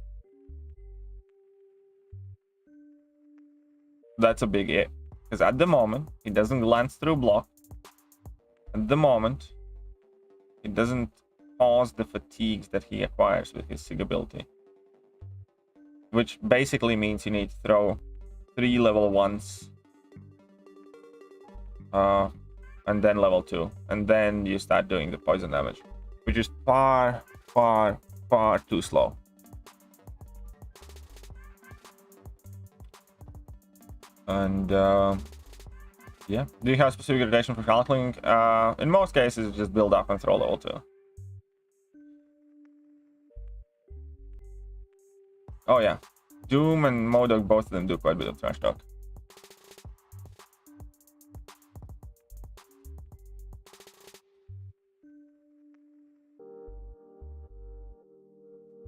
That's a big if, because at the moment he doesn't glance through block. At the moment he doesn't pause the fatigues that he acquires with his SIG ability, which basically means you need to throw 3 level 1s and then level 2, and then you start doing the poison damage, which is far too slow. And yeah, do you have specific rotation for calculating? In most cases, just build up and throw level 2. Oh yeah, Doom and Modok, both of them do quite a bit of trash talk.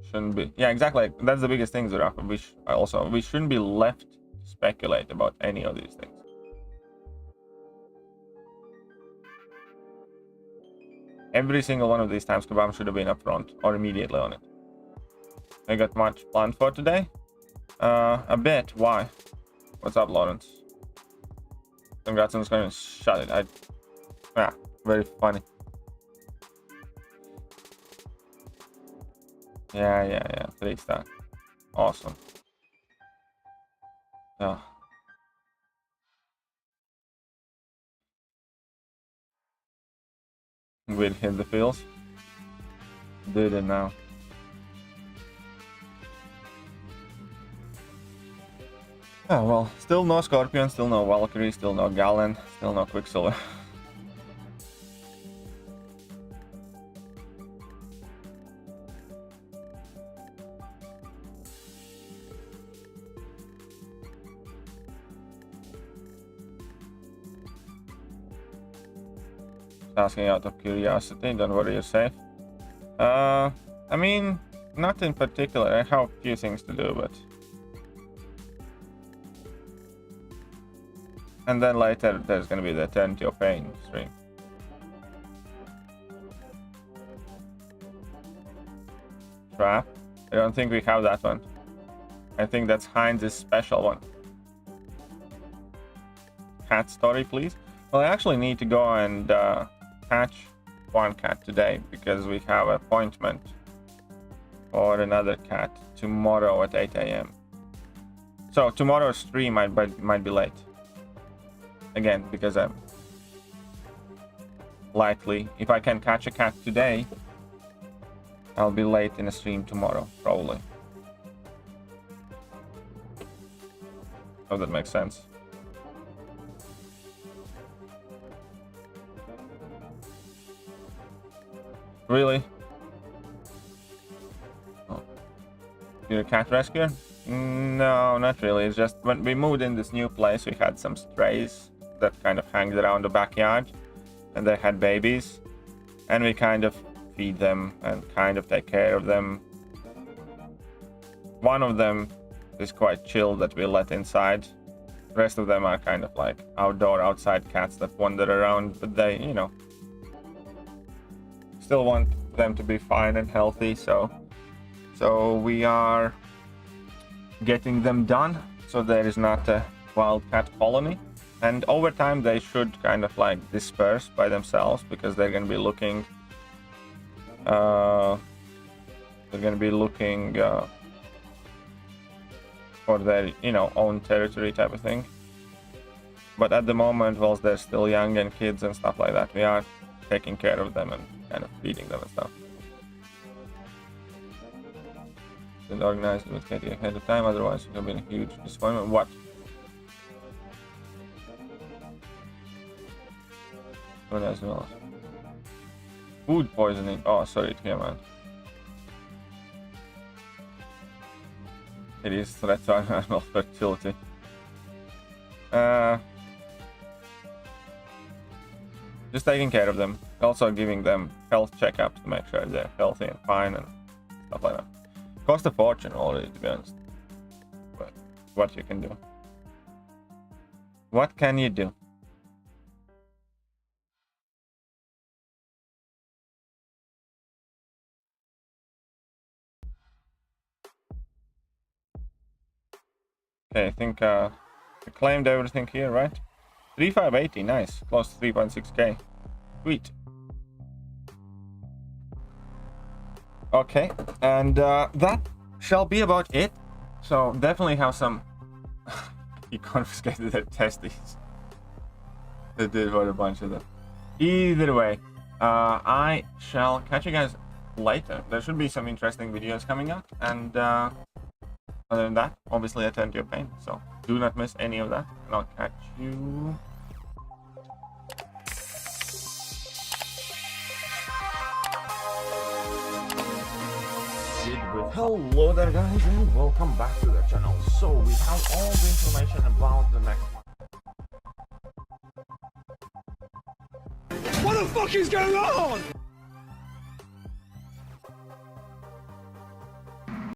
Shouldn't be. Yeah, exactly. That's the biggest thing, Zeraf. We shouldn't be left to speculate about any of these things. Every single one of these times, Kabam should have been up front or immediately on it. I got much planned for today. A bit. Why? What's up, Lawrence? Congrats on the screen. Shut it. Very funny. Yeah. 3-star. Awesome. Yeah. We'll hit the fields. Did it now. Oh well, still no Scorpion, still no Valkyrie, still no Galen, still no Quicksilver. Asking out of curiosity, don't worry, you're safe. I mean, not in particular. I have a few things to do, but... And then later, there's gonna be the Eternity of Pain stream. Trap? I don't think we have that one. I think that's Heinz's special one. Cat story, please? Well, I actually need to go and catch one cat today because we have an appointment for another cat tomorrow at 8 a.m. So tomorrow's stream might be late. Again, because I'm likely, if I can catch a cat today, I'll be late in a stream tomorrow, probably. Oh, that makes sense. Really? Oh. You're a cat rescuer? No, not really. It's just when we moved in this new place, we had some strays that kind of hanged around the backyard, and they had babies, and we kind of feed them and kind of take care of them. One of them is quite chill that we let inside. The rest of them are kind of like outside cats that wander around, but they, you know, still want them to be fine and healthy, so we are getting them done so there is not a wild cat colony, and over time they should kind of like disperse by themselves because they're going to be looking for their, you know, own territory type of thing. But at the moment, whilst they're still young and kids and stuff like that, we are taking care of them and kind of feeding them and stuff. Been organized with Katie ahead of time, otherwise it would have been a huge disappointment. What? What else? Food poisoning. Oh, sorry to hear, man. It is threat to animal fertility. Just taking care of them. Also giving them health checkups to make sure they're healthy and fine and stuff like that. Cost a fortune already, to be honest. But what you can do. What can you do? Okay, I think I claimed everything here, right? 3580, nice. Close to 3.6k. Sweet. Okay, and that shall be about it. So definitely have some... He confiscated their testes. They did for a bunch of them. Either way, I shall catch you guys later. There should be some interesting videos coming up, and other than that, obviously I turn to your pain, so do not miss any of that, and I'll catch you. Hello there guys, and welcome back to the channel. So we have all the information about the next one. What the fuck is going on?